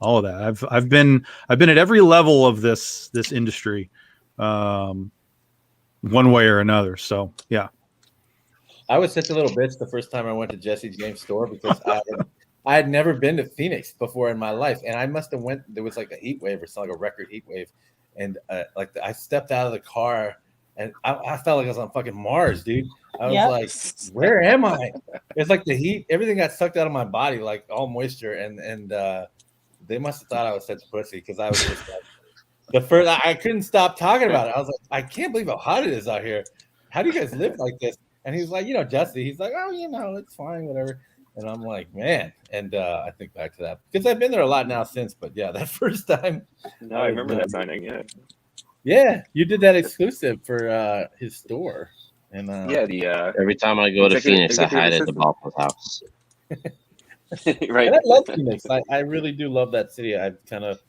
all of that. I've been at every level of this industry, one way or another. So yeah. I was such a little bitch the first time I went to Jesse James' store because I had never been to Phoenix before in my life, and I must have went. There was like a heat wave or something, like a record heat wave, and I stepped out of the car and I felt like I was on fucking Mars, dude. I was like, where am I? It's like the heat, everything got sucked out of my body, like all moisture, and they must have thought I was such a pussy because I was just like I couldn't stop talking about it. I was like, I can't believe how hot it is out here. How do you guys live like this? And he's like, Jesse, he's like, oh, it's fine, whatever. And I'm like, man. And I think back to that because I've been there a lot now since. But yeah, that first time. No, I remember that signing. Yeah. Yeah, you did that exclusive for his store. And every time I go to Phoenix, I hide at DeBalfo's house. Right. And I love Phoenix. I really do love that city. I've kind of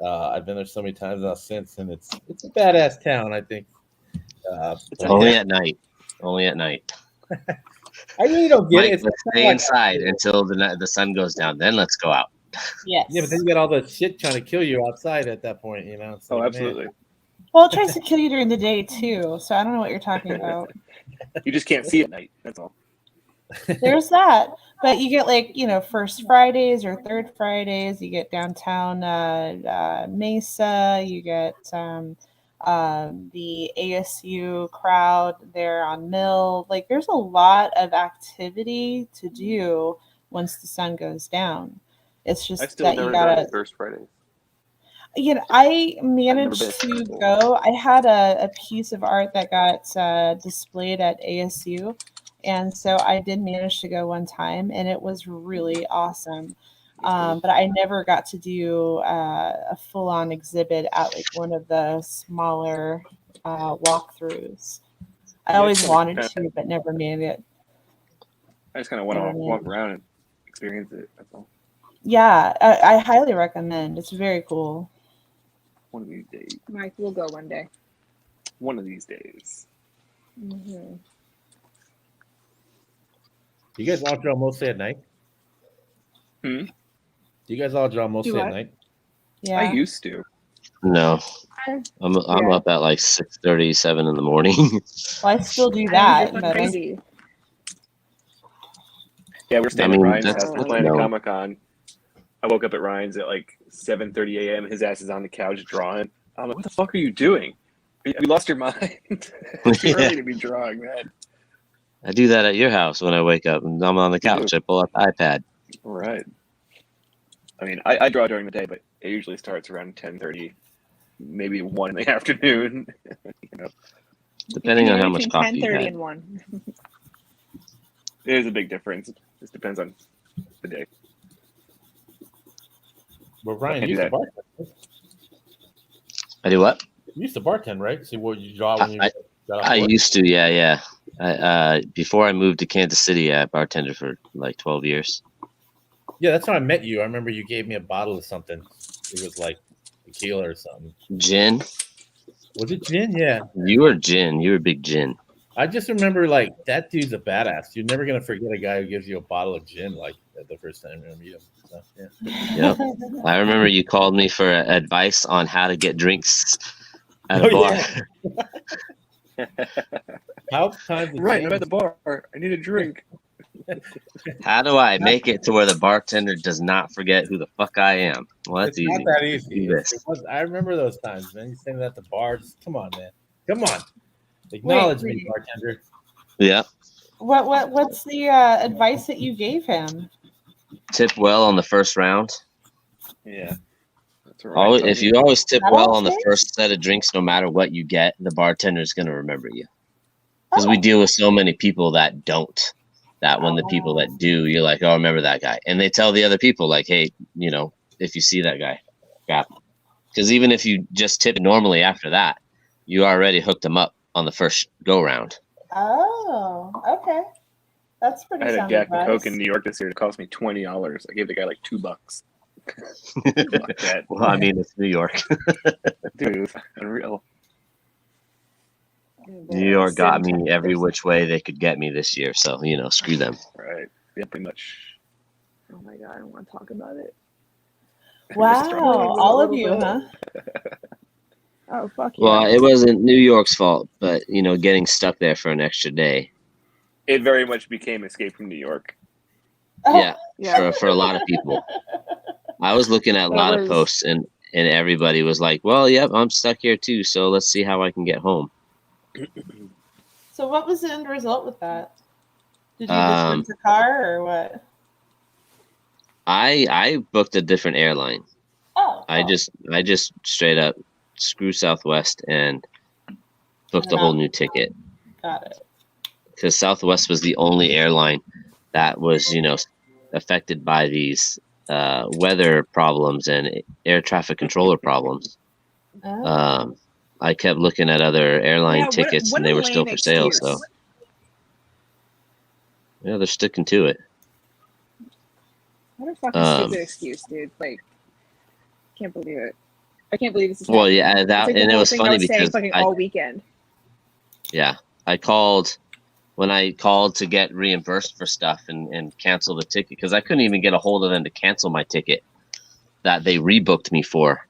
I've been there so many times now since, and it's a badass town. I think. Only at night. Only at night. I really don't get it. Let's stay inside until the sun goes down. Then let's go out. Yes. Yeah, but then you got all the shit trying to kill you outside at that point. It's like, absolutely. Man. Well, it tries to kill you during the day too. So I don't know what you're talking about. You just can't see at night. That's all. There's that. But you get first Fridays or third Fridays. You get downtown Mesa. You get the ASU crowd there on Mill. Like there's a lot of activity to do once the sun goes down. It's just that you gotta first Friday. I managed to go. I had a piece of art that got displayed at ASU. And so I did manage to go one time, and it was really awesome. But I never got to do a full-on exhibit at one of the smaller walkthroughs. I always wanted to, but never made it. I just kind of want to walk around and experience it. That's all. Yeah, I highly recommend. It's very cool. One of these days. Mike, we'll go one day. One of these days. Mm-hmm. You guys all draw mostly at night? Hmm? Do you guys all draw mostly what? at night? Yeah. I used to. No, I- I'm Yeah. up at like 6:30, 7 in the morning. Well, I still do I'm that. different But crazy. Yeah, we're staying I at mean, Ryan's that's house. We're good to playing at know. Comic-Con. I woke up at Ryan's at like 7:30 a.m. His ass is on the couch drawing. I'm like, what the fuck are you doing? Have you lost your mind? It's too Yeah. early to be drawing, man. I do that at your house when I wake up and I'm on the You do. couch. I pull up the iPad. All right. I mean, I draw during the day, but it usually starts around 10:30, maybe 1 in the afternoon. You know, Depending on how much between coffee you 10:30 had. and 1. there's a big difference. It just depends on the day. Well, Ryan, can't you do used to that. bartend. I do what? You used to bartend, right? See what you draw when you got off I work? used to, yeah. Before I moved to Kansas City, I bartended for like 12 years. Yeah, that's how I met you. I remember you gave me a bottle of something. It was like tequila or something. Gin? Was it gin? Yeah. You were gin. You were big gin. I just remember like that dude's a badass. You're never gonna forget a guy who gives you a bottle of gin like the first time you meet him. So, yeah. Yep. I remember you called me for advice on how to get drinks at a Oh, bar. yeah. How times have Right, I'm at changed. the bar. I need a drink. How do I make it to where the bartender does not forget who the fuck I am? Well, that's It's not easy. that easy. Do this. I remember those times, man. You saying at the bar. Just, come on, man. Come on. Acknowledge me, wait. bartender. Yeah. What's the advice that you gave him? Tip well on the first round. Yeah. That's right. Always, if you always tip That well all on the changed? first set of drinks, no matter what you get, the bartender is going to remember you. Because we Oh. deal with so many people that don't. That when the people that do, you're like, oh, remember that guy. And they tell the other people, like, hey, you know, if you see that guy, grab him. Because even if you just tip normally after that, you already hooked him up on the first go round. Oh, okay. That's pretty I had a sound Jack and advice. Coke in New York this year. It cost me $20. I gave the guy like $2. Fuck that. Well, I mean, it's New York. Dude, it was unreal. New York got me every which way they could get me this year. So, you know, screw them. Right. Yeah, pretty much. Oh my god, I don't want to talk about it. Wow, Strong. all of you, huh? Oh fuck yeah. Well, it wasn't New York's fault, but, you know, getting stuck there for an extra day. It very much became Escape from New York. Yeah, Yeah. for a lot of people. I was looking at a It lot of was- posts and everybody was like, well, yep, I'm stuck here too. So let's see how I can get home. So what was the end result with that? Did you just rent a car or what? I booked a different airline. Oh. I just straight up screw Southwest and booked a whole new ticket. Got it. Because Southwest was the only airline that was, you know, affected by these weather problems and air traffic controller problems. Oh. I kept looking at other airline Yeah, tickets what and a they were still lame for sale. excuse. So yeah, they're sticking to it. What a fucking stupid excuse, dude. Like, can't believe it. I can't believe this is Well, happening. yeah, It's that like the and it whole was thing I funny was saying because fucking all weekend. I called when I called to get reimbursed for stuff and cancel the ticket because I couldn't even get a hold of them to cancel my ticket that they rebooked me for.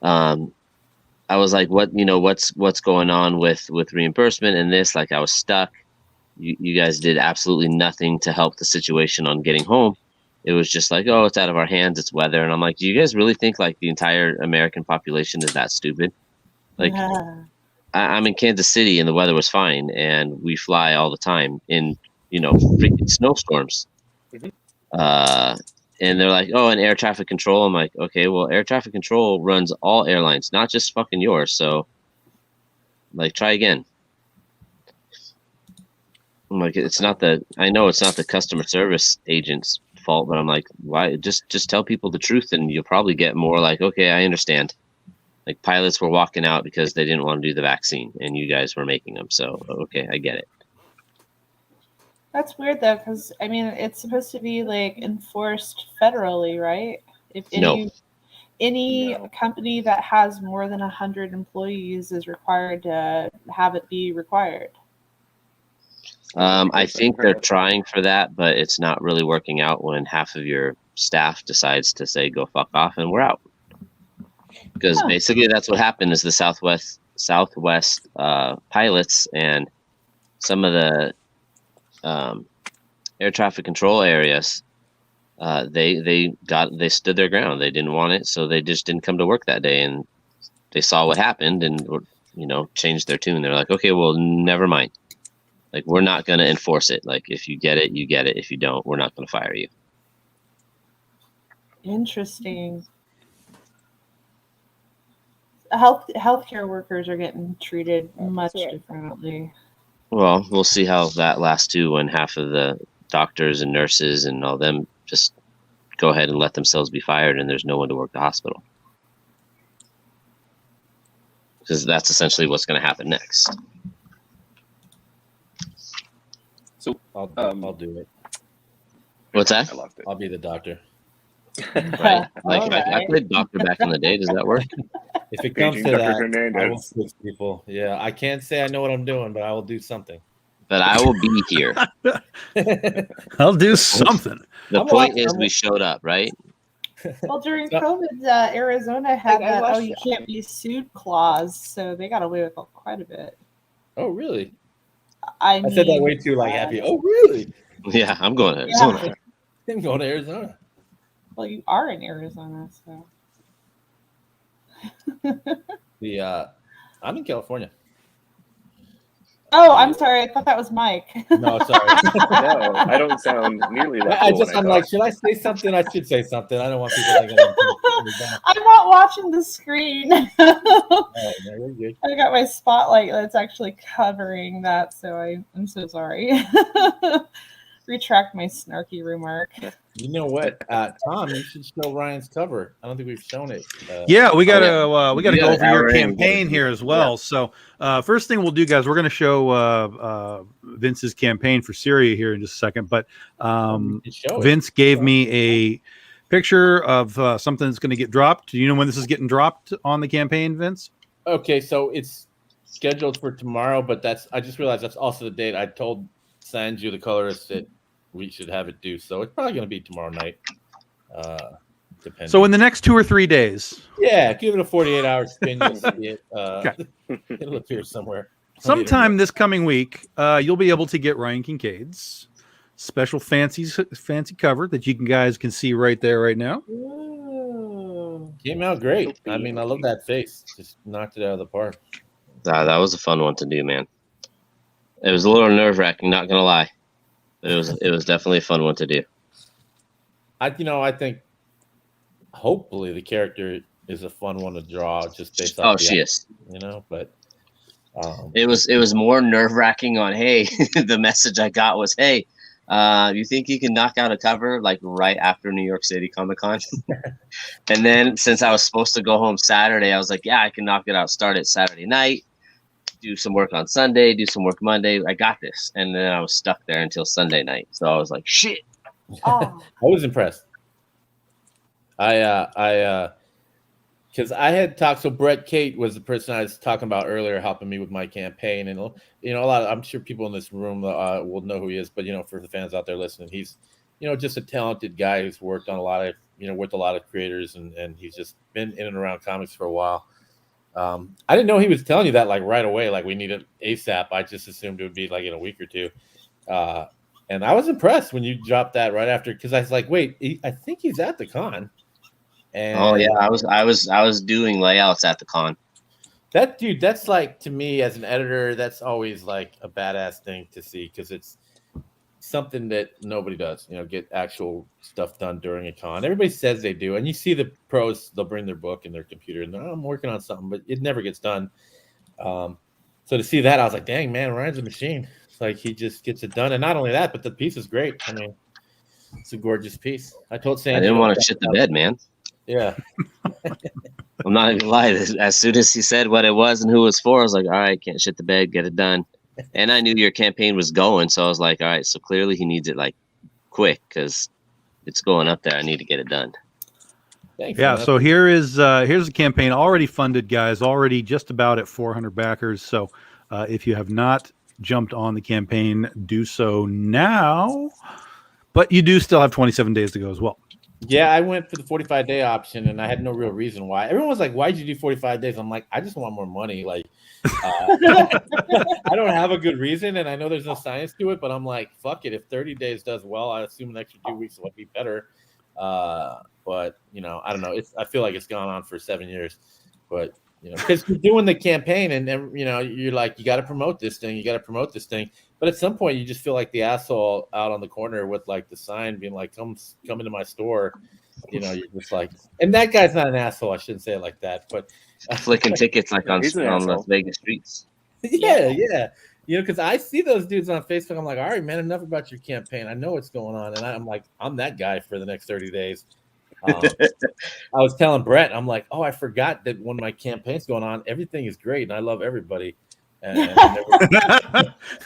I was like, what's going on with reimbursement and this? Like, I was stuck. You guys did absolutely nothing to help the situation on getting home. It was just like, oh, it's out of our hands. It's weather. And I'm like, do you guys really think like the entire American population is that stupid? Like, I'm in Kansas City and the weather was fine. And we fly all the time in, you know, freaking snowstorms. And they're like, oh, and air traffic control. I'm like, okay, well, air traffic control runs all airlines, not just fucking yours. So, like, try again. I'm like, I know it's not the customer service agent's fault, but I'm like, why? Just tell people the truth, and you'll probably get more like, okay, I understand. Like, pilots were walking out because they didn't want to do the vaccine, and you guys were making them. So, okay, I get it. That's weird though, because I mean, it's supposed to be like enforced federally, right? If any company that has more than 100 employees is required to have it be required. I think they're trying for that, but it's not really working out when half of your staff decides to say go fuck off and we're out. Because basically that's what happened is the Southwest pilots and some of the air traffic control areas, they stood their ground. They didn't want it, so they just didn't come to work that day, and they saw what happened and changed their tune. They're like, okay, well, never mind. Like, we're not going to enforce it. Like, if you get it, you get it. If you don't, we're not going to fire you. Interesting. Healthcare workers are getting treated much differently. Well, we'll see how that lasts too when half of the doctors and nurses and all them just go ahead and let themselves be fired and there's no one to work the hospital. Because that's essentially what's going to happen next. So I'll do it. What's that? I loved it. I'll be the doctor. Right. Like I played doctor back in the day. Does that work? If it comes to Dr. that, Hernandez. I will switch people. Yeah, I can't say I know what I'm doing, but I will do something. But I will be here. I'll do something. The point is we showed up, right? Well, during COVID, Arizona had that you can't be sued clause, so they got away with quite a bit. Oh, really? I said that way too, like happy. Oh, really? Yeah, I'm going to Arizona. I'm going to Arizona. Well, you are in Arizona, so. I'm in California. Oh, I'm sorry. I thought that was Mike. No, sorry. No, I don't sound nearly that cool. I'm like, should I say something? I should say something. I don't want people thinking I'm not watching the screen. Oh, no, you're good. I got my spotlight that's actually covering that, so I'm so sorry. Retract my snarky remark. You know what, Tom? You should show Ryan's cover. I don't think we've shown it. Yeah, we gotta go over your hour campaign here as well. So first thing we'll do, guys, we're gonna show Vince's campaign for Syria here in just a second. But Vince gave me a picture of something that's going to get dropped. Do you know when this is getting dropped on the campaign, Vince? Okay, so it's scheduled for tomorrow, but I just realized that's also the date I told Sanju, the colorist, that we should have it due. So it's probably going to be tomorrow night. Depending. So in the next 2 or 3 days. Yeah, give it a 48-hour spin. You'll see it. It'll appear somewhere. Sometime this coming week, you'll be able to get Ryan Kincaid's special fancy cover that you guys can see right there, right now. Ooh. Came out great. I mean, I love that face. Just knocked it out of the park. That was a fun one to do, man. It was a little nerve-wracking, not gonna lie. But it was definitely a fun one to do. I think hopefully the character is a fun one to draw just based off. She is. But it was more nerve-wracking on, hey, the message I got was, hey, you think you can knock out a cover like right after New York City Comic-Con? And then since I was supposed to go home Saturday, I was like, yeah, I can knock it out. Start it Saturday night, do some work on Sunday, do some work Monday. I got this. And then I was stuck there until Sunday night. So I was like, shit. Oh. I was impressed. Because I had talked. So Brett Kate was the person I was talking about earlier, helping me with my campaign, and a lot of, I'm sure people in this room will know who he is. But for the fans out there listening, he's just a talented guy who's worked on a lot of with a lot of creators, and he's just been in and around comics for a while. I didn't know he was telling you that like right away, like we need it ASAP. I just assumed it would be like in a week or two. And I was impressed when you dropped that right after, because I was like, wait, I think he's at the con. And oh yeah, I was doing layouts at the con. That dude, that's like, to me as an editor, that's always like a badass thing to see, because it's something that nobody does. Get actual stuff done during a con. Everybody says they do, and you see the pros, they'll bring their book and their computer, and I'm working on something, but it never gets done. So to see that, I was like, dang man, Ryan's a machine. It's like he just gets it done, and not only that, but the piece is great. I mean, it's a gorgeous piece. I told Sandy I didn't want to shit the bed, man. Yeah. I'm not even gonna lie. As soon as he said what it was and who it was for, I was like, all right, can't shit the bed, get it done. And I knew your campaign was going, so I was like, all right, so clearly he needs it like quick, because it's going up there. I need to get it done. Thanks, yeah, man. so here's a campaign already funded, guys, already just about at 400 backers. So if you have not jumped on the campaign, do so now. But you do still have 27 days to go as well. Yeah, I went for the 45-day option, and I had no real reason why. Everyone was like, "Why'd you do 45 days?" I'm like, "I just want more money." Like, I don't have a good reason, and I know there's no science to it, but I'm like, "Fuck it." If 30 days does well, I assume an extra 2 weeks will be better. But I don't know. I feel like it's gone on for 7 years, but because you're doing the campaign, and you're like, you got to promote this thing, you got to promote this thing. But at some point, you just feel like the asshole out on the corner with like the sign being like, come into my store. You're just like, and that guy's not an asshole. I shouldn't say it like that, but flicking tickets like on He's an Las asshole. Vegas streets. yeah. Because I see those dudes on Facebook. I'm like, all right, man, enough about your campaign. I know what's going on, and I'm like, I'm that guy for the next 30 days. I was telling Brett, I'm like, oh, I forgot that when my campaign's going on, everything is great, and I love everybody. And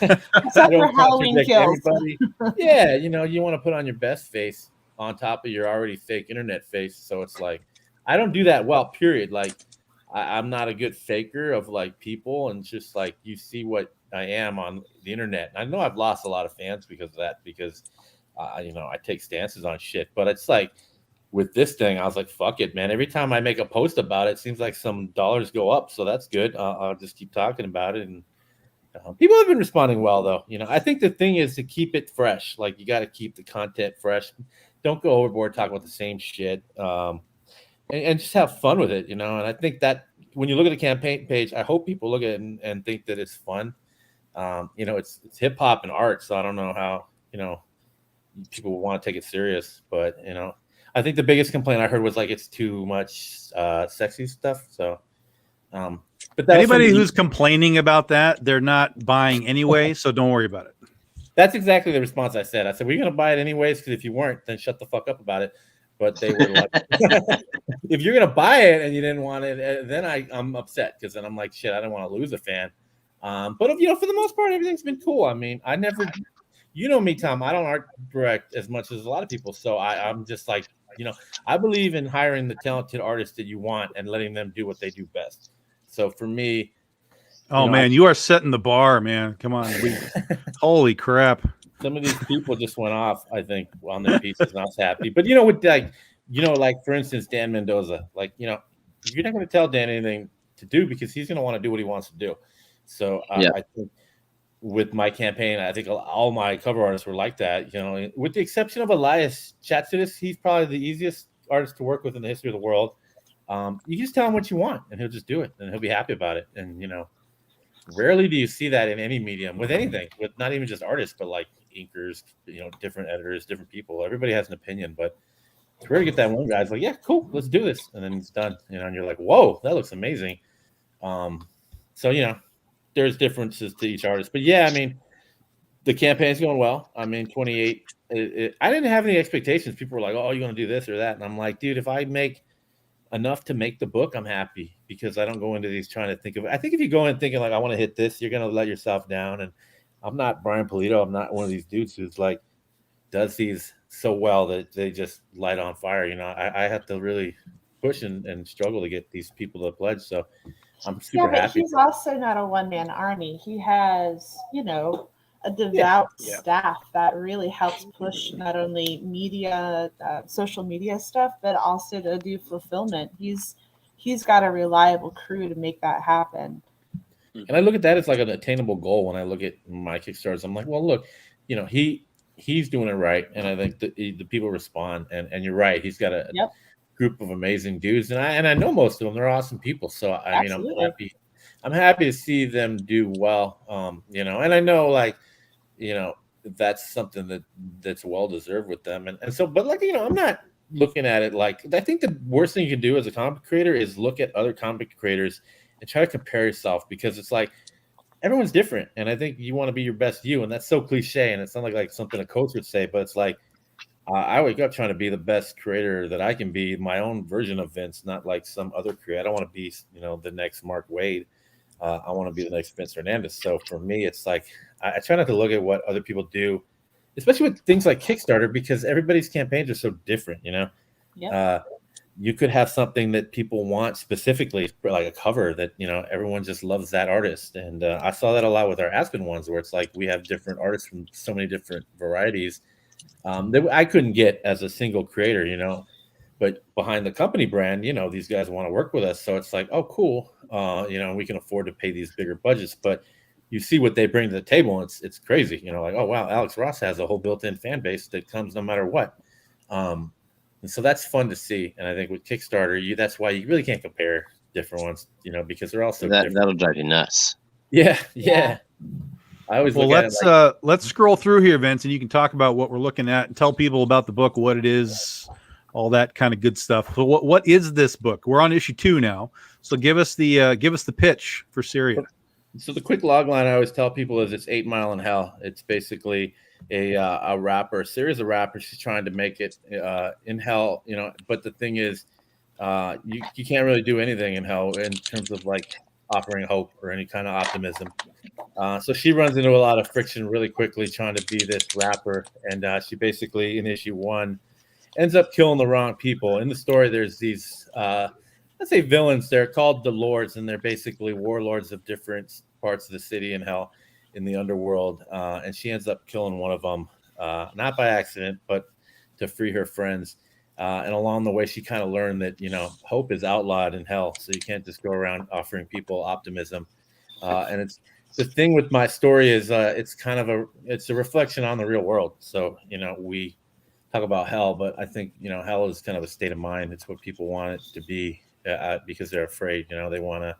Except for Halloween kills. Yeah, you want to put on your best face on top of your already fake internet face. So it's like, I don't do that well, period. Like, I'm not a good faker of like people, and just like you see what I am on the internet. And I know I've lost a lot of fans because of that, because I take stances on shit. But it's like, with this thing, I was like, fuck it, man. Every time I make a post about it seems like some dollars go up. So that's good. I'll just keep talking about it. And people have been responding well, though. I think the thing is to keep it fresh. Like, you got to keep the content fresh. Don't go overboard talking about the same shit. And just have fun with it, And I think that when you look at the campaign page, I hope people look at it and think that it's fun. It's hip hop and art. So I don't know how, people want to take it serious. But, I think the biggest complaint I heard was like it's too much sexy stuff. So, but anybody who's complaining about that, they're not buying anyway, so don't worry about it. That's exactly the response I said. I said, "We're gonna buy it anyways, because if you weren't, then shut the fuck up about it." But they were like, "If you're gonna buy it and you didn't want it, then I'm upset, because then I'm like, shit, I don't want to lose a fan." But for the most part, everything's been cool. I mean, I never, me, Tom. I don't art direct as much as a lot of people, so I'm just like. I believe in hiring the talented artists that you want and letting them do what they do best. So for me, you are setting the bar, man. Come on, holy crap! Some of these people just went off, I think, on their pieces, and I was happy. But like for instance, Dan Mendoza, you're not going to tell Dan anything to do, because he's going to want to do what he wants to do. So I think. With my campaign, I think all my cover artists were like that, with the exception of Elias Chatsidis. He's probably the easiest artist to work with in the history of the world. You just tell him what you want, and he'll just do it, and he'll be happy about it. And, rarely do you see that in any medium, with anything, with not even just artists, but like inkers, different editors, different people. Everybody has an opinion, but it's rare to get that one guy's like, yeah, cool, let's do this. And then it's done, and you're like, whoa, that looks amazing. So, there's differences to each artist, but yeah, I mean, the campaign's going well. I mean, 28. I didn't have any expectations. People were like, "Oh, you're going to do this or that," and I'm like, "Dude, if I make enough to make the book, I'm happy," because I don't go into these trying to think of. I think if you go in thinking like, "I want to hit this," you're going to let yourself down. And I'm not Brian Polito. I'm not one of these dudes who's like does these so well that they just light on fire. I have to really push and struggle to get these people to pledge. So. I'm super happy. He's also not a one-man army. He has, a devout staff that really helps push not only media, social media stuff, but also to do fulfillment. He's got a reliable crew to make that happen. And I look at that as like an attainable goal. When I look at my Kickstarters, I'm like, well, look, he's doing it right, and I think the people respond. And you're right, he's got a group of amazing dudes, and I know most of them. They're awesome people. So I mean, I'm happy to see them do well. And I know that's something that's well deserved with them. And so, but I'm not looking at it like, I think the worst thing you can do as a comic creator is look at other comic creators and try to compare yourself, because it's like everyone's different, and I think you want to be your best you, and that's so cliche, and it's not like something a coach would say, but it's like. I wake up trying to be the best creator that I can be, my own version of Vince, not like some other creator. I don't want to be, the next Mark Waid. I want to be the next Vince Hernandez. So for me, it's like I try not to look at what other people do, especially with things like Kickstarter, because everybody's campaigns are so different. you could have something that people want specifically, like a cover that, everyone just loves that artist. And I saw that a lot with our Aspen ones, where it's like we have different artists from so many different varieties that I couldn't get as a single creator, but behind the company brand, these guys want to work with us. So it's like, oh, cool. We can afford to pay these bigger budgets, but you see what they bring to the table. And it's crazy, like, oh, wow, Alex Ross has a whole built-in fan base that comes no matter what. And so that's fun to see. And I think with Kickstarter, that's why you really can't compare different ones, because they're all so different. That'll drive you nuts. Yeah. I always let's scroll through here, Vince, and you can talk about what we're looking at and tell people about the book, what it is, all that kind of good stuff. So what is this book? We're on issue 2 now. So give us the pitch for Syria. So the quick log line I always tell people is it's 8 Mile in Hell. It's basically a rapper, a series of rappers. She's trying to make it in hell, but the thing is, you can't really do anything in hell in terms of like offering hope or any kind of optimism. So she runs into a lot of friction really quickly trying to be this rapper. And she basically, in issue 1, ends up killing the wrong people. In the story, there's these, let's say villains. They're called the Lords, and they're basically warlords of different parts of the city in hell, in the underworld. And she ends up killing one of them, not by accident, but to free her friends. And along the way, she kind of learned that, hope is outlawed in hell. So you can't just go around offering people optimism. And it's the thing with my story is it's a reflection on the real world. So, we talk about hell, but I think, hell is kind of a state of mind. It's what people want it to be because they're afraid, they want to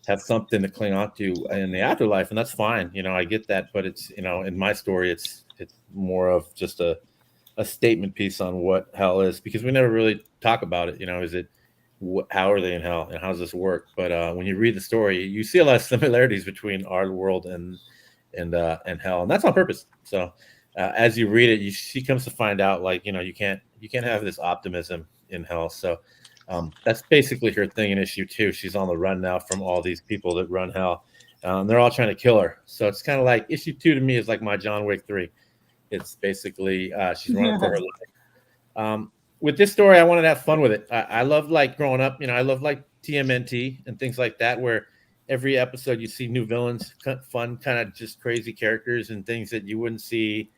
have something to cling on to in the afterlife. And that's fine. I get that. But it's, in my story, it's more of just a statement piece on what hell is, because we never really talk about it. How are they in hell and how does this work? But when you read the story, you see a lot of similarities between our world and hell, and that's on purpose. So as you read it, she comes to find out, like, you can't have this optimism in hell. So that's basically her thing in issue 2. She's on the run now from all these people that run hell. They're all trying to kill her. So it's kind of like issue 2 to me is like my John Wick 3. It's basically she's running for her life. With this story, I wanted to have fun with it. I love, like, growing up, I love like TMNT and things like that, where every episode you see new villains, fun, kind of just crazy characters and things that you wouldn't see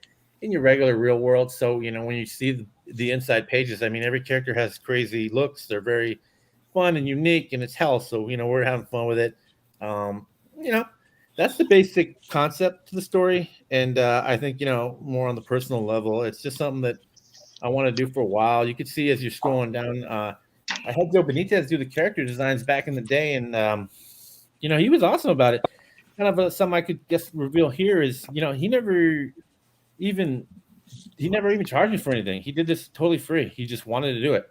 in your regular real world. So, when you see the inside pages, I mean, every character has crazy looks. They're very fun and unique, and it's hell. So, we're having fun with it. That's the basic concept to the story. And I think, more on the personal level, it's just something that I want to do for a while. You could see as you're scrolling down, I had Joe Benitez do the character designs back in the day. And, he was awesome about it. Kind of something I could just reveal here is, he never even charged me for anything. He did this totally free. He just wanted to do it.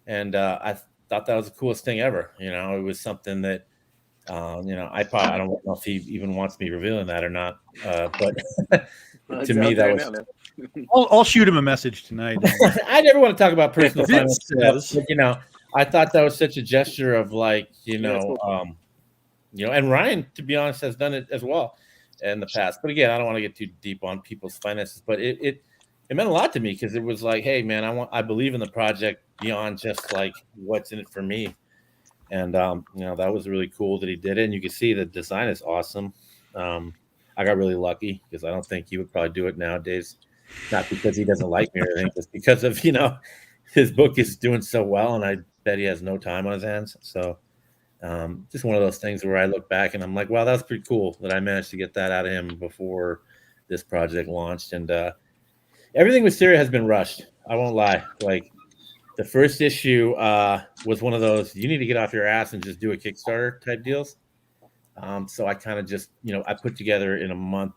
And I thought that was the coolest thing ever. It was something that, I don't know if he even wants me revealing that or not. But to me, that was. I'll shoot him a message tonight. I never want to talk about personal finance stuff, but, I thought that was such a gesture of, like, and Ryan, to be honest, has done it as well in the past. But again, I don't want to get too deep on people's finances, but it meant a lot to me, because it was like, hey, man, I believe in the project beyond just like what's in it for me. And that was really cool that he did it. And you can see the design is awesome. I got really lucky, because I don't think he would probably do it nowadays. Not because he doesn't like me or anything, just because of, his book is doing so well, and I bet he has no time on his hands. So just one of those things where I look back and I'm like, wow, that's pretty cool that I managed to get that out of him before this project launched. And everything with Syria has been rushed. I won't lie. Like, the first issue was one of those, you need to get off your ass and just do a Kickstarter type deals. So I kind of just, I put together in a month,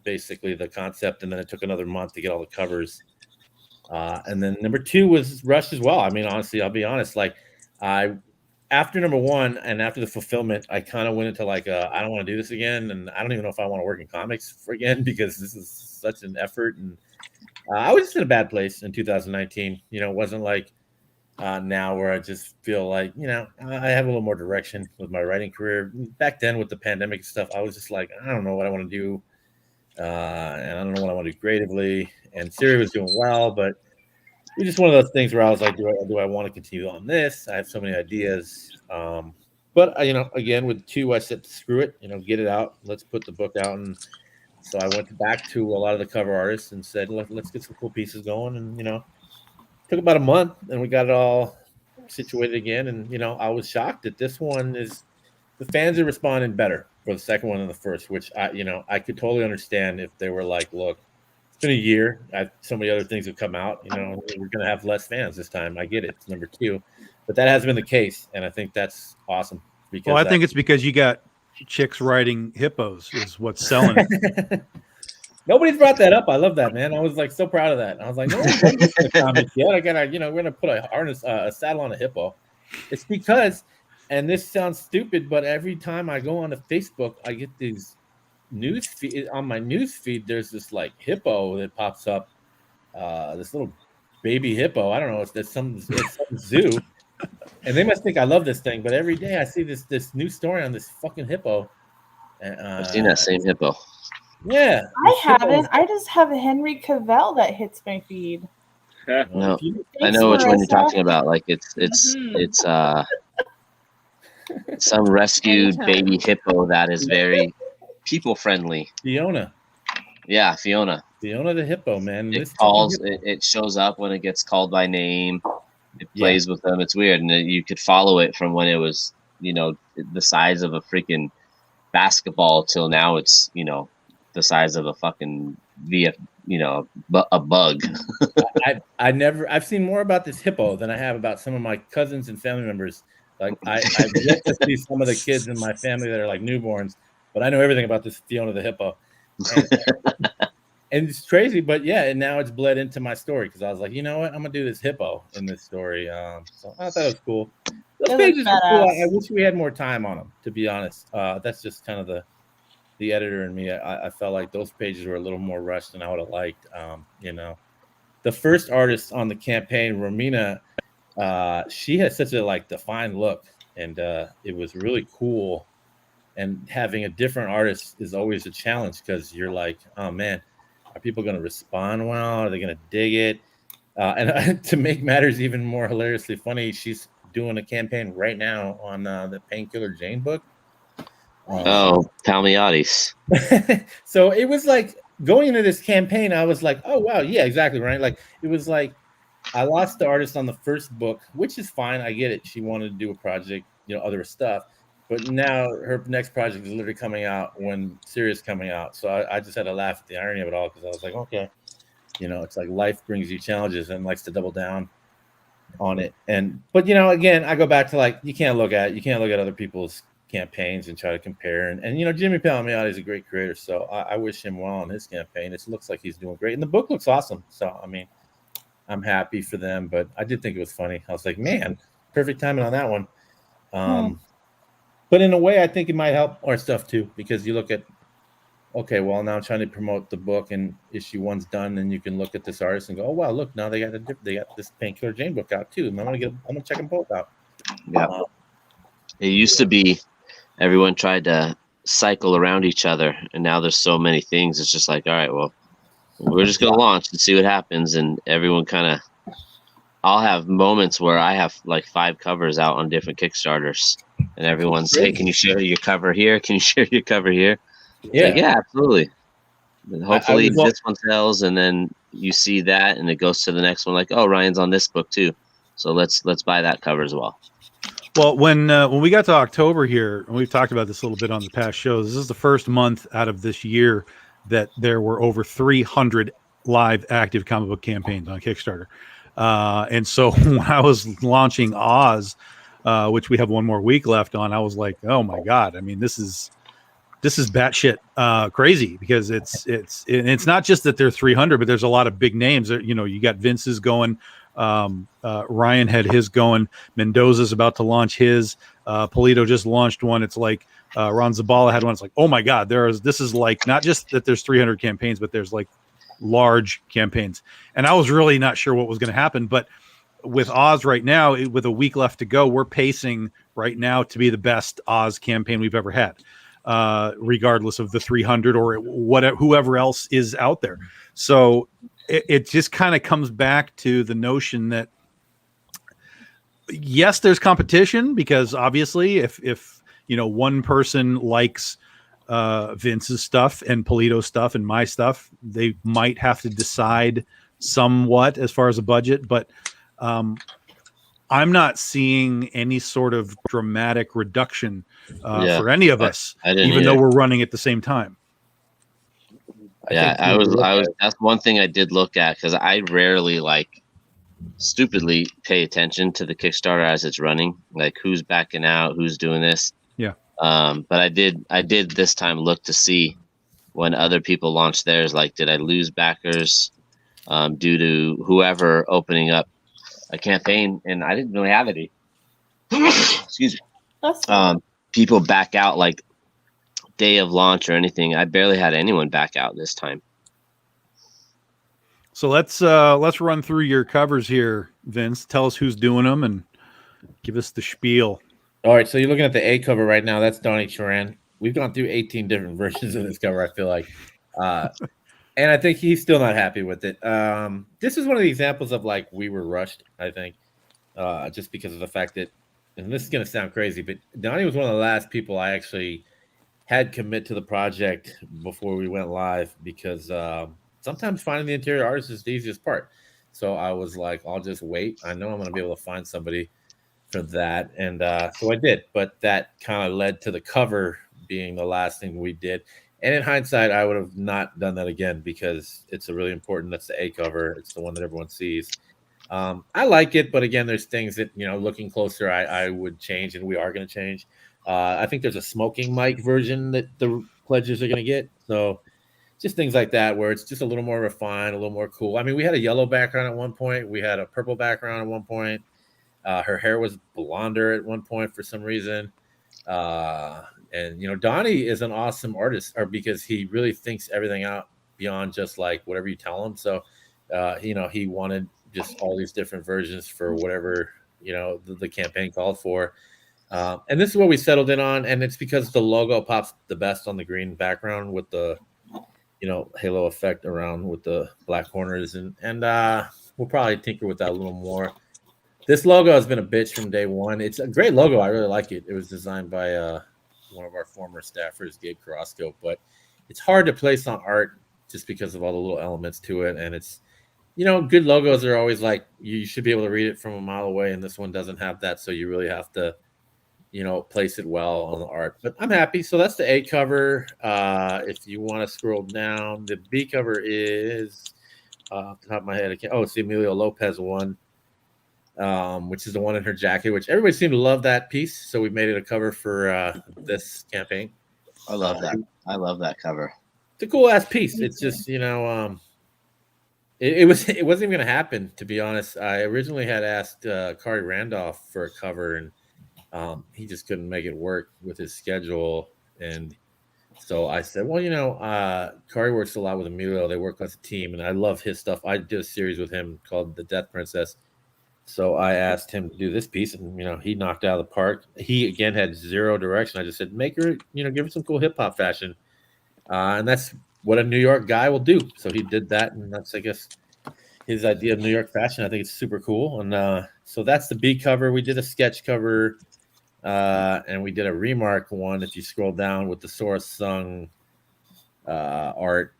basically the concept, and then it took another month to get all the covers. And then number 2 was rushed as well. I mean, honestly, I'll be honest, like, after number 1 and after the fulfillment, I kind of went into like, I don't want to do this again. And I don't even know if I want to work in comics again, because this is such an effort. And I was just in a bad place in 2019. It wasn't like now where I just feel like, I have a little more direction with my writing career. Back then with the pandemic and stuff, I was just like, I don't know what I want to do. And I don't know what I want to do creatively. And Syria was doing well, but was just one of those things where I was like, do I want to continue on this? I have so many ideas. But again, with 2, I said, screw it, get it out. Let's put the book out. And so I went back to a lot of the cover artists and said, let's get some cool pieces going. And, took about a month and we got it all situated again. And, I was shocked that this one the fans are responding better for the second one than the first, which I could totally understand if they were like, look, it's been a year. So many other things have come out, we're going to have less fans this time. I get it. It's number 2, but that hasn't been the case. And I think that's awesome. Well, I think it's because you got chicks riding hippos is what's selling it. Nobody's brought that up. I love that, man. I was like so proud of that. I was like, no one's done this in the comics yet. I gotta, we're gonna put a saddle on a hippo. It's because, and this sounds stupid, but every time I go onto Facebook, I get these news feed on my news feed. There's this like hippo that pops up, this little baby hippo. I don't know. It's some zoo. And they must think I love this thing, but every day I see this new story on this fucking hippo. I've seen that same hippo. Yeah, I haven't. I just have a Henry Cavill that hits my feed. No, I know which one you're talking about. Like it's some rescued baby hippo that is very people friendly. Fiona. Yeah, Fiona. Fiona the hippo, man. It shows up when it gets called by name. It plays with them. It's weird, and you could follow it from when it was, the size of a freaking basketball till now. It's, the size of a fucking a bug. I've seen more about this hippo than I have about some of my cousins and family members. Like I've yet to see some of the kids in my family that are like newborns, but I know everything about this Fiona the hippo. And it's crazy, but yeah, and now it's bled into my story because I was like, you know what, I'm gonna do this hippo in this story. So I thought it was cool. Those pages are cool. I wish we had more time on them, to be honest. That's just kind of the editor and me. I felt like those pages were a little more rushed than I would have liked. The first artist on the campaign, Romina, she has such a defined look, and it was really cool. And having a different artist is always a challenge because you're like, oh man, are people going to respond well? Are they going to dig it? And to make matters even more hilariously funny, she's doing a campaign right now on the Painkiller Jane book. Palmiotis. So it was like going into this campaign, I was like, oh wow, yeah, exactly right. Like it was like I lost the artist on the first book, which is fine. I get it. She wanted to do a project, other stuff. But now her next project is literally coming out when Sirius coming out. So I just had to laugh at the irony of it all because I was like, okay, it's like life brings you challenges and likes to double down on it. But again, I go back to you can't look at other people's campaigns and try to compare. And Jimmy Palmiotti is a great creator, so I wish him well on his campaign. It looks like he's doing great, and the book looks awesome. So I mean, I'm happy for them, but I did think it was funny. I was like, man, perfect timing on that one. But in a way, I think it might help our stuff too, because you look at, okay, well, now I'm trying to promote the book and issue 1's done, and you can look at this artist and go, oh wow, look, now they got this Painkiller Jane book out too, and I'm gonna check them both out. Yeah, it used to be everyone tried to cycle around each other, and now there's so many things. It's just like, all right, well, we're just gonna launch and see what happens, and everyone kind of. I'll have moments where I have 5 covers out on different Kickstarters, and everyone's, hey, can you share your cover here? Can you share your cover here? Yeah, yeah, absolutely. And hopefully this one sells, and then you see that, and it goes to the next one. Like, oh, Ryan's on this book too, so let's buy that cover as well. Well, when we got to October here, and we've talked about this a little bit on the past shows, this is the first month out of this year that there were over 300 live active comic book campaigns on Kickstarter. And so when I was launching Oz, which we have one more week left on, I was like, oh my God. I mean, this is batshit crazy, because it's not just that there are 300, but there's a lot of big names. You got Vince's going, Ryan had his going, Mendoza's about to launch his, Polito just launched one. It's like, Ron Zabala had one. It's like, oh my God, this is like, not just that there's 300 campaigns, but there's large campaigns. And I was really not sure what was going to happen, but with Oz right now, with a week left to go, we're pacing right now to be the best Oz campaign we've ever had, regardless of the 300 or whoever else is out there. So it just kind of comes back to the notion that yes, there's competition, because obviously if one person likes Vince's stuff and Polito's stuff and my stuff, they might have to decide somewhat as far as a budget, but I'm not seeing any sort of dramatic reduction for any of us, even though we're running at the same time. Yeah, I was. That's one thing I did look at, because I rarely stupidly pay attention to the Kickstarter as it's running, like who's backing out, who's doing this. Yeah. But I did this time look to see when other people launched theirs. Like, did I lose backers due to whoever opening up a campaign? And I didn't really have any. Excuse me. People back out like day of launch or anything. I barely had anyone back out this time. So let's run through your covers here, Vince. Tell us who's doing them and give us the spiel. All right, so you're looking at the A cover right now. That's Donnie Charan. We've gone through 18 different versions of this cover, I feel like. And I think he's still not happy with it. This is one of the examples of we were rushed, I think, just because of the fact that, and this is going to sound crazy, but Donnie was one of the last people I actually had commit to the project before we went live, because sometimes finding the interior artist is the easiest part. So I was like, I'll just wait. I know I'm going to be able to find somebody for that. And so I did. But that kind of led to the cover being the last thing we did. And in hindsight, I would have not done that again, because it's a really important. That's the A cover. It's the one that everyone sees. I like it. But again, there's things that, looking closer, I would change, and we are going to change. I think there's a smoking mic version that the pledges are going to get. So just things like that, where it's just a little more refined, a little more cool. I mean, we had a yellow background at one point. We had a purple background at one point. Her hair was blonder at one point for some reason. And, Donnie is an awesome artist, because he really thinks everything out beyond just whatever you tell him. So, he wanted just all these different versions for whatever, the campaign called for. And this is what we settled in on, and it's because the logo pops the best on the green background with the, halo effect around with the black corners, and we'll probably tinker with that a little more. This logo has been a bitch from day one. It's a great logo. I really like it. It was designed by one of our former staffers, Gabe Carrasco, but it's hard to place on art just because of all the little elements to it, and it's, good logos are always you should be able to read it from a mile away, and this one doesn't have that, so you really have to place it well on the art. But I'm happy. So that's the A cover. If you want to scroll down, the B cover is off the top of my head. It's the Emilio Lopez one, which is the one in her jacket, which everybody seemed to love that piece. So we made it a cover for this campaign. I love that. I love that cover. It's a cool ass piece. It's just, it wasn't even going to happen, to be honest. I originally had asked Kari Randolph for a cover, and he just couldn't make it work with his schedule. And so I said, well, Kari works a lot with Emilio. They work as a team, and I love his stuff. I did a series with him called The Death Princess. So I asked him to do this piece, and, he knocked it out of the park. He, again, had zero direction. I just said, make her, give her some cool hip-hop fashion. And that's what a New York guy will do. So he did that, and that's, I guess, his idea of New York fashion. I think it's super cool. And so that's the B cover. We did a sketch cover. And we did a remark one, if you scroll down, with the Sora Sung art.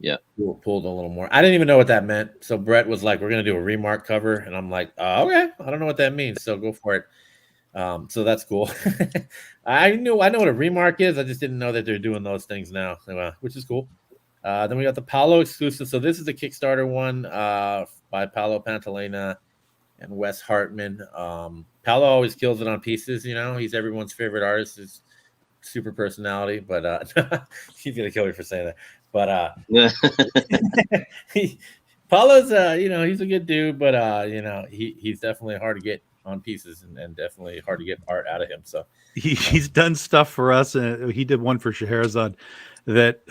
Yeah. Pulled a little more. I didn't even know what that meant. So Brett was like, we're going to do a remark cover. And I'm like, okay, I don't know what that means. So go for it. So that's cool. I know what a remark is. I just didn't know that they're doing those things now, which is cool. Then we got the Paolo exclusive. So this is the Kickstarter one by Paolo Pantalena and Wes Hartman. Paolo always kills it on pieces. He's everyone's favorite artist. His super personality, but he's gonna kill me for saying that. But Paolo's he's a good dude, but he's definitely hard to get on pieces, and definitely hard to get art out of him. So he's done stuff for us, and he did one for Scheherazade that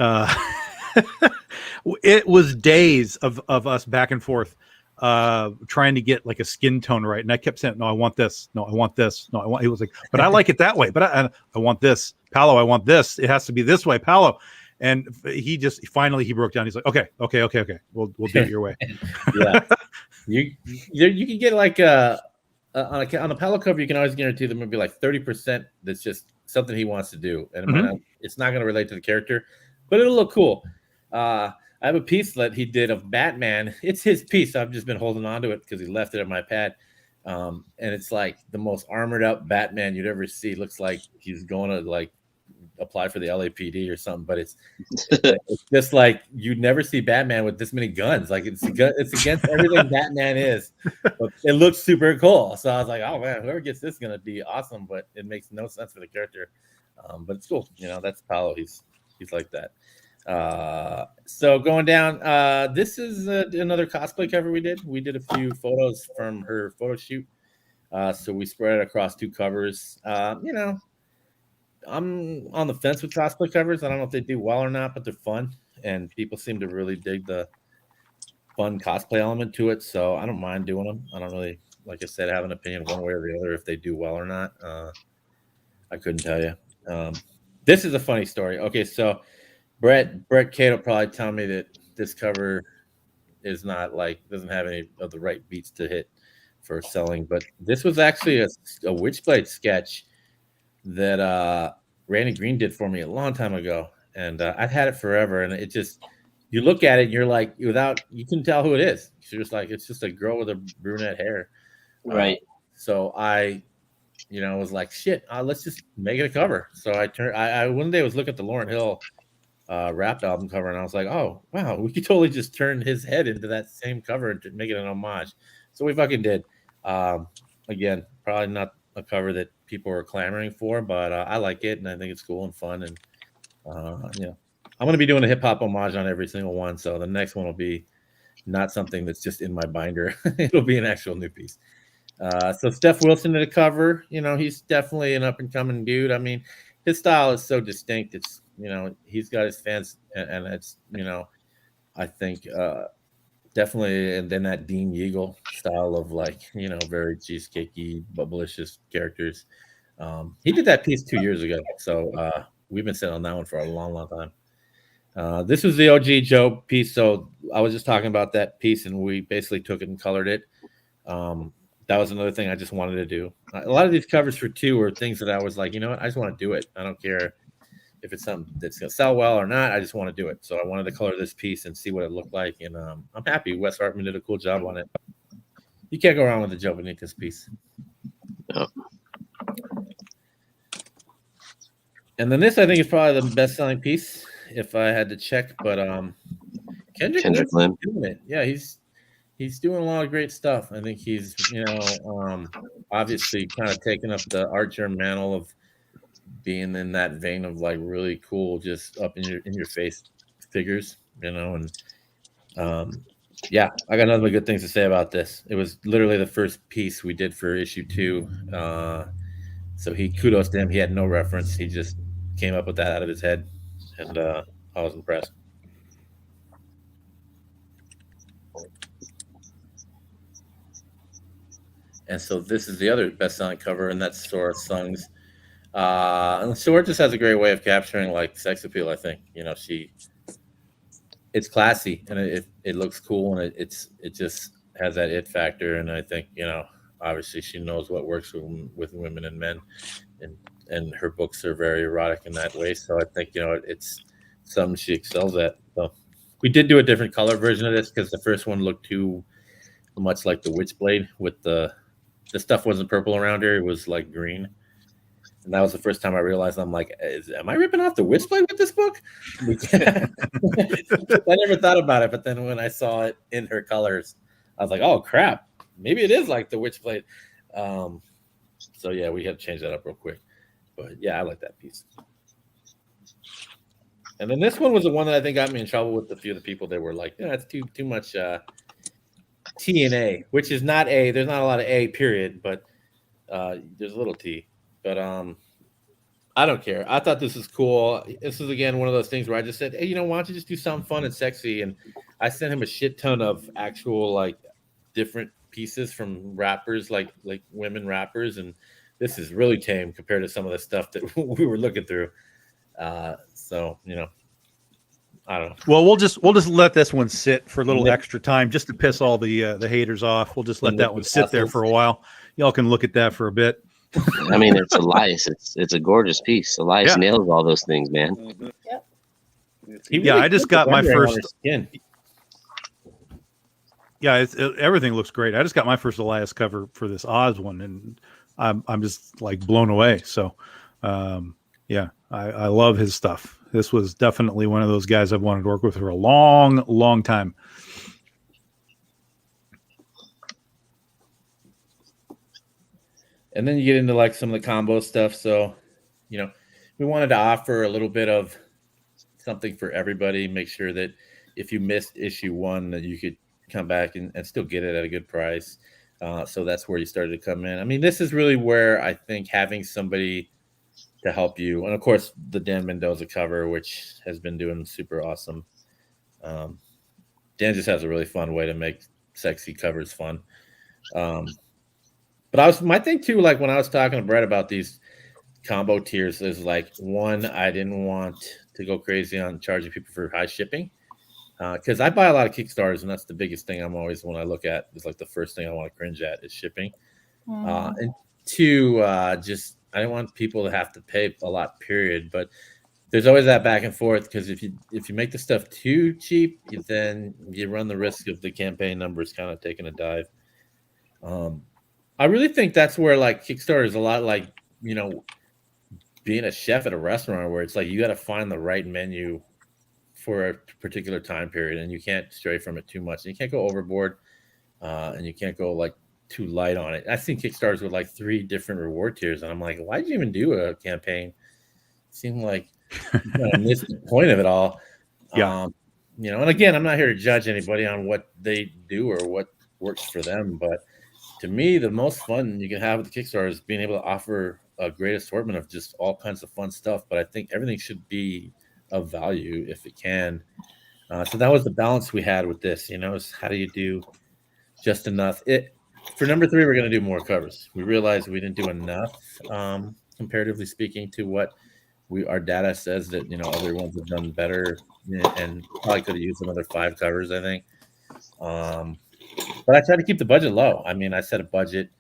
it was days of us back and forth trying to get a skin tone right, and I kept saying, no, I want this, no, I want this, no, I want. He was like, but I like it that way, but I want this, Paolo, I want this, it has to be this way, Paolo. And he just finally he broke down. He's like, okay, we'll do it your way. Yeah, you can get like on a palette cover. You can always guarantee there might be like 30% that's just something he wants to do, and it's not going to relate to the character, but it'll look cool. I have a piece that he did of Batman. It's his piece. I've just been holding on to it because he left it at my pad. And it's like the most armored up Batman you'd ever see. Looks like he's going to like apply for the LAPD or something, but it's just like you'd never see Batman with this many guns. Like it's against everything Batman is, but it looks super cool. So I was like, oh man, whoever gets this is gonna be awesome, but it makes no sense for the character. But it's cool, that's Paolo. He's like that. So going down, this is another cosplay cover we did. We did a few photos from her photo shoot. So we spread it across 2 covers. I'm on the fence with cosplay covers. I don't know if they do well or not, but they're fun, and people seem to really dig the fun cosplay element to it. So I don't mind doing them. I don't really, like I said, have an opinion one way or the other if they do well or not. I couldn't tell you. This is a funny story. Okay, so Brett Cate will probably tell me that this cover is not doesn't have any of the right beats to hit for selling, but this was actually a Witchblade sketch that Randy Green did for me a long time ago, and I've had it forever. And it just, you look at it and you're like, you can tell who it is. You're just like, it's just a girl with a brunette hair, Right. So I was like, shit, let's just make it a cover. So I one day was looking at the Lauryn Hill Wrapped album cover, and I was like, oh wow, we could totally just turn his head into that same cover and make it an homage. So we fucking did. Again, probably not a cover that people are clamoring for, but I like it, and I think it's cool and fun. And I'm going to be doing a hip hop homage on every single one. So the next one will be not something that's just in my binder. It'll be an actual new piece. So Steph Wilson did a cover. He's definitely an up and coming dude. I mean, his style is so distinct. It's he's got his fans, and it's I think definitely, and then that Dean Yeagle style of very cheesecakey, bubblicious characters. He did that piece 2 years ago, so we've been sitting on that one for a long, long time. This was the OG Joe piece, so I was just talking about that piece, and we basically took it and colored it. That was another thing I just wanted to do. A lot of these covers for 2 are things that I was like, what, I just want to do it. I don't care if it's something that's going to sell well or not. I just want to do it. So I wanted to color this piece and see what it looked like. And I'm happy Wes Hartman did a cool job on it. You can't go wrong with the Joe Benitez piece. No. And then this, I think, is probably the best-selling piece if I had to check. But Kendrick Lamb doing it. Yeah, he's doing a lot of great stuff. I think he's, obviously kind of taking up the Art Germ mantle of being in that vein of really cool, just up in your face figures, and I got nothing but good things to say about this. It was literally the first piece we did for issue 2. So kudos to him. He had no reference. He just came up with that out of his head, and I was impressed. And so this is the other best-selling cover, and that's Sora Sung's. And Sora just has a great way of capturing sex appeal. I think it's classy, and it looks cool, and it just has that it factor. And I think obviously she knows what works with women and men, and her books are very erotic in that way. So I think it's something she excels at. So we did do a different color version of this because the first one looked too much like the Witchblade with the stuff wasn't purple around her; it was green. And that was the first time I realized, I'm like, am I ripping off the Witchblade with this book? I never thought about it, but then when I saw it in her colors, I was like, oh crap, maybe it is like the Witchblade. So yeah, we had to change that up real quick. But yeah, I like that piece. And then this one was the one that I think got me in trouble with a few of the people that were like, yeah, it's too much T and A, which is not A. There's not a lot of A, period, but there's a little T. But I don't care. I thought this was cool. This is again one of those things where I just said, hey, why don't you just do something fun and sexy? And I sent him a shit ton of actual different pieces from rappers, like women rappers, and this is really tame compared to some of the stuff that we were looking through. So I don't know. Well, we'll just let this one sit for a little extra time, just to piss all the haters off. We'll just let that one sit there for a while. Y'all can look at that for a bit. I mean, it's Elias. It's a gorgeous piece. Elias Yeah. nails all those things, man. Mhm. Yep. He I just put the got my rendering on first- his skin. Yeah, everything looks great. I just got my first Elias cover for this Oz one, and I'm just like blown away. So, yeah, I love his stuff. This was definitely one of those guys I've wanted to work with for a long, long time. And then you get into like some of the combo stuff. So, you know, we wanted to offer a little bit of something for everybody. Make sure that if you missed issue 1, that you could come back and still get it at a good price. So that's where you started to come in. I mean, this is really where I think having somebody to help you, and of course the Dan Mendoza cover, which has been doing super awesome. Dan just has a really fun way to make sexy covers fun. But my thing too, like when I was talking to Brett about these combo tiers, is like, one, I didn't want to go crazy on charging people for high shipping, because I buy a lot of Kickstarters, and that's the biggest thing I'm always, when I look at, is like the first thing I want to cringe at is shipping. And 2, just I don't want people to have to pay a lot, period. But there's always that back and forth, because if you make the stuff too cheap, then you run the risk of the campaign numbers kind of taking a dive. I really think that's where like Kickstarter is a lot like, you know, being a chef at a restaurant, where it's like you got to find the right menu for a particular time period, and you can't stray from it too much, and you can't go overboard, and you can't go like too light on it. I've seen Kickstarters with like 3 different reward tiers, and I'm like, why did you even do a campaign? It seemed like you kind of missed the point of it all. Yeah. You know, and again, I'm not here to judge anybody on what they do or what works for them, but to me, the most fun you can have with the Kickstarter is being able to offer a great assortment of just all kinds of fun stuff. But I think everything should be of value if it can. So that was the balance we had with this, you know, is how do you do just enough? For number 3, we're going to do more covers. We realized we didn't do enough, comparatively speaking, to what our data says that, you know, other ones have done better, and probably could have used another 5 covers, I think. But I tried to keep the budget low. I mean, I set a budget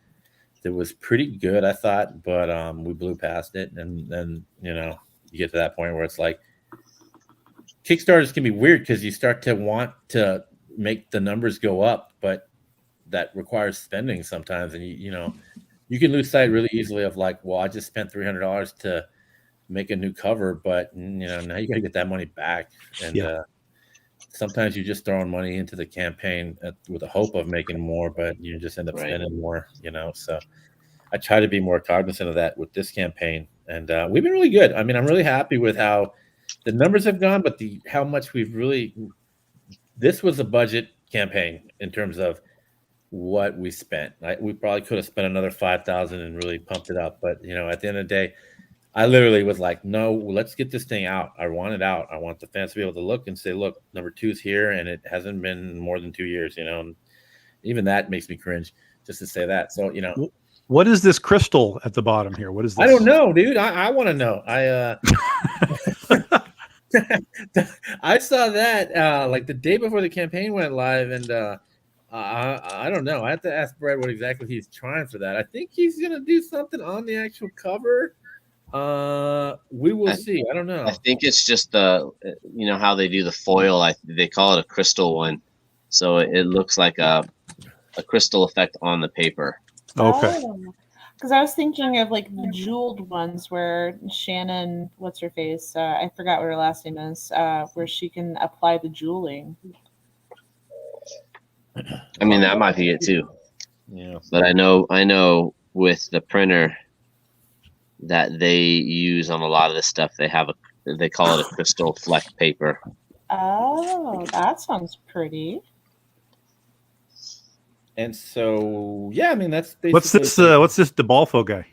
that was pretty good, I thought, but we blew past it. And then, you know, you get to that point where it's like Kickstarters can be weird, because you start to want to make the numbers go up, but that requires spending sometimes. And, you know, you can lose sight really easily of like, well, I just spent $300 to make a new cover, but, you know, now you got to get that money back. And sometimes you're just throwing money into the campaign with the hope of making more, but you just end up spending more, you know. So I try to be more cognizant of that with this campaign, and we've been really good. I mean, I'm really happy with how the numbers have gone, but how much we've really. This was a budget campaign in terms of what we spent. We probably could have spent another $5,000 and really pumped it up, but you know, at the end of the day, I literally was like, no, let's get this thing out. I want it out. I want the fans to be able to look and say, look, number 2's here, and it hasn't been more than 2 years, you know. And even that makes me cringe just to say that. So, you know. What is this crystal at the bottom here? What is this? I don't know, dude. I want to know. I saw that like the day before the campaign went live, and I don't know. I have to ask Brett what exactly he's trying for that. I think he's going to do something on the actual cover. We will see. I don't know. I think it's just the, you know, how they do the foil. They call it a crystal one, so it looks like a crystal effect on the paper. Okay. Because I was thinking of like the jeweled ones where Shannon, what's her face? I forgot what her last name is. Where she can apply the jeweling. I mean, that might be it too. Yeah. But I know with the printer that they use on a lot of this stuff, they call it a crystal fleck paper. Oh, that sounds pretty. And so, yeah, I mean, that's basically What's this DeBalfo guy?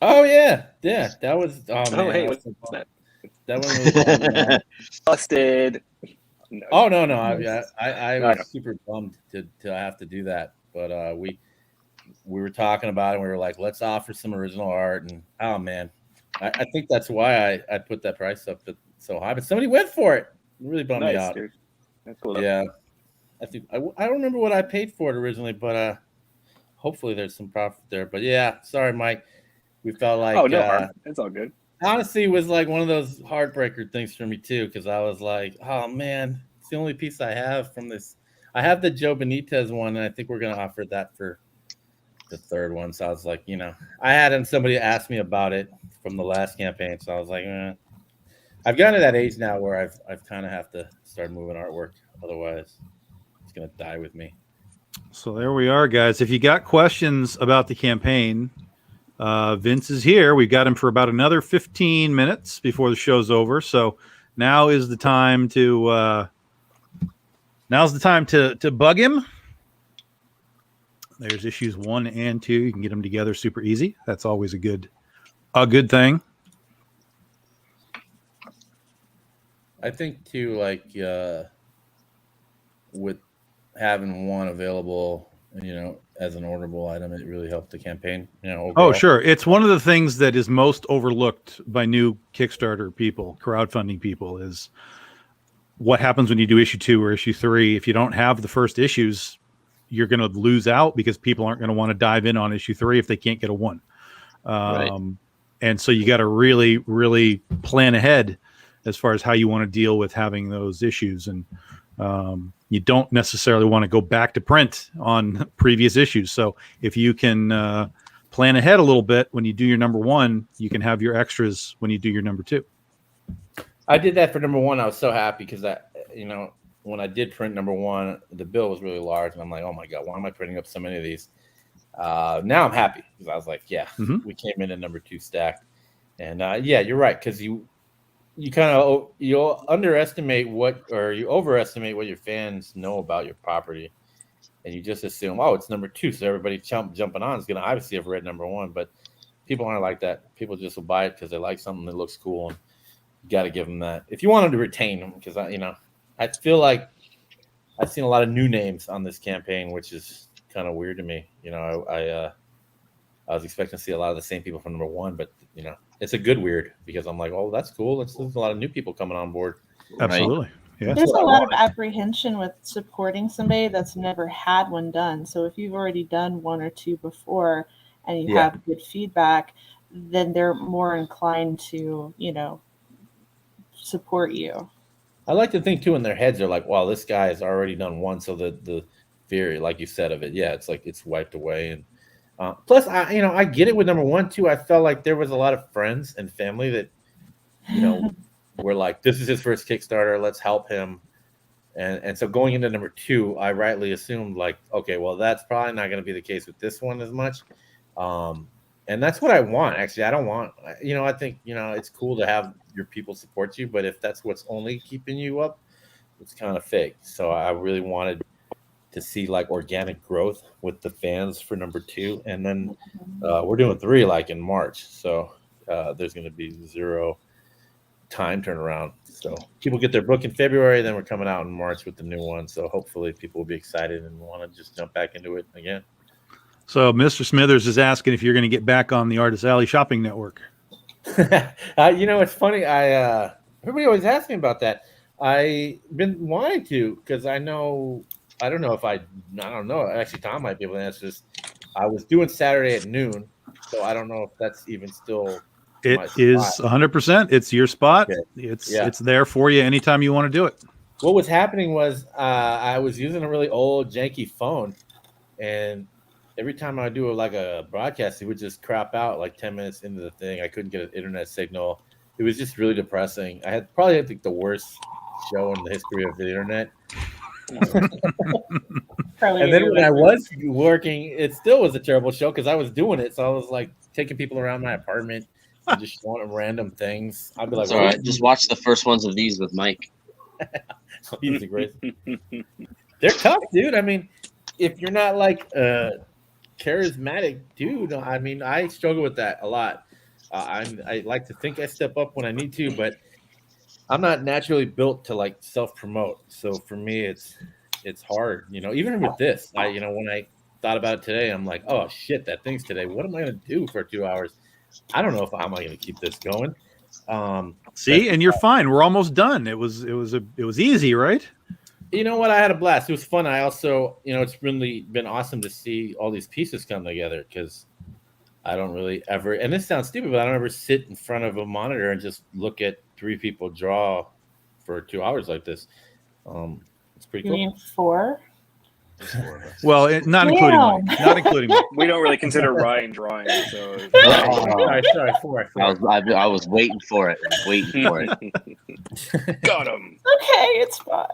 Oh yeah, that was. Oh man, Oh, hey, what's that? That one was Busted. No. Oh no, I was super bummed to have to do that, but we were talking about it, and we were like, let's offer some original art, and oh man, I think that's why I put that price up so high, but somebody went for it. really bummed me Nice, out. dude. That's cool. Yeah, I think I don't remember what I paid for it originally, but hopefully there's some profit there. But yeah, sorry, Mike. We felt like Oh, no harm. It's all good. honestly, it was like one of those heartbreaker things for me too, because I was like, oh man, it's the only piece I have from this. I have the Joe Benitez one, and I think we're gonna offer that for the third one. So I was like, I had somebody ask me about it from the last campaign, so I was like, I've gotten to that age now where I've kind of have to start moving artwork, otherwise it's gonna die with me. So there we are, guys. If you got questions about the campaign, Vince is here. We've got him for about another 15 minutes before the show's over. So now is the time to bug him. There's issues 1 and 2. You can get them together super easy. That's always a good thing. I think too, like with having one available, as an orderable item, it really helped the campaign. Overall. Oh, sure. It's one of the things that is most overlooked by new Kickstarter people, crowdfunding people, is what happens when you do issue 2 or issue 3. If you don't have the first issues, you're going to lose out because people aren't going to want to dive in on issue 3 if they can't get a 1. Right. And so you got to really, really plan ahead as far as how you want to deal with having those issues. And you don't necessarily want to go back to print on previous issues. So if you can plan ahead a little bit when you do your number 1, you can have your extras when you do your number 2. I did that for number 1. I was so happy because when I did print number 1, the bill was really large, and I'm like, oh my god, why am I printing up so many of these? Now I'm happy because I was like, yeah, we came in at number 2 stacked, and yeah, you're right, because you underestimate you overestimate what your fans know about your property, and you just assume, oh, it's number 2, so everybody jumping on is going to obviously have read number 1, but people aren't like that. People just will buy it because they like something that looks cool, and you got to give them that if you want them to retain them, because I feel like I've seen a lot of new names on this campaign, which is kind of weird to me. I was expecting to see a lot of the same people from number 1, but it's a good weird because I'm like, oh, that's cool. There's a lot of new people coming on board. Absolutely. Yeah. There's a lot of apprehension with supporting somebody that's never had one done. So if you've already done 1 or 2 before and you have good feedback, then they're more inclined to, support you. I like to think too in their heads they're like, wow, this guy has already done 1, so the fear, like you said, of it, it's like it's wiped away. And plus, I get it with number 1 too. I felt like there was a lot of friends and family that were like, this is his first Kickstarter, let's help him. And so going into number 2, I rightly assumed like, okay, well, that's probably not going to be the case with this one as much. And that's what I want. Actually, I don't want, I think, it's cool to have your people support you, but if that's what's only keeping you up, it's kind of fake. So I really wanted to see like organic growth with the fans for number 2. And then we're doing 3 like in March. So there's going to be 0 time turnaround. So people get their book in February, then we're coming out in March with the new one. So hopefully people will be excited and want to just jump back into it again. So Mr. Smithers is asking if you're going to get back on the Artist Alley shopping network. It's funny. Everybody always asks me about that. I've been wanting to because I don't know. Actually, Tom might be able to answer this. I was doing Saturday at noon, so I don't know if that's even still. It is 100%. It's your spot. Okay. It's there for you anytime you want to do it. What was happening was I was using a really old janky phone, and every time I do like a broadcast, it would just crap out like 10 minutes into the thing. I couldn't get an internet signal. It was just really depressing. I had probably, I think, the worst show in the history of the internet. And then when I was working, it still was a terrible show because I was doing it. So I was like taking people around my apartment and just showing them random things. I'd be like, all right, just watch the first ones of these with Mike. He's a great. They're tough, dude. I mean, if you're not like charismatic dude, I mean, I struggle with that a lot. I like to think I step up when I need to, but I'm not naturally built to like self-promote. So for me, it's hard, even with this, when I thought about it today, I'm like, oh shit, that thing's today. What am I going to do for 2 hours? I don't know if I'm going to keep this going. See, and you're fine. We're almost done. It was easy, right? You know what? I had a blast. It was fun. I also, it's really been awesome to see all these pieces come together because I don't really ever, and this sounds stupid, but I don't ever sit in front of a monitor and just look at three people draw for 2 hours like this. It's pretty cool. You mean 4? Well, not including mine. Not including mine. We don't really consider Ryan drawing, so Sorry, 4. I was waiting for it. got him. Okay, it's fine.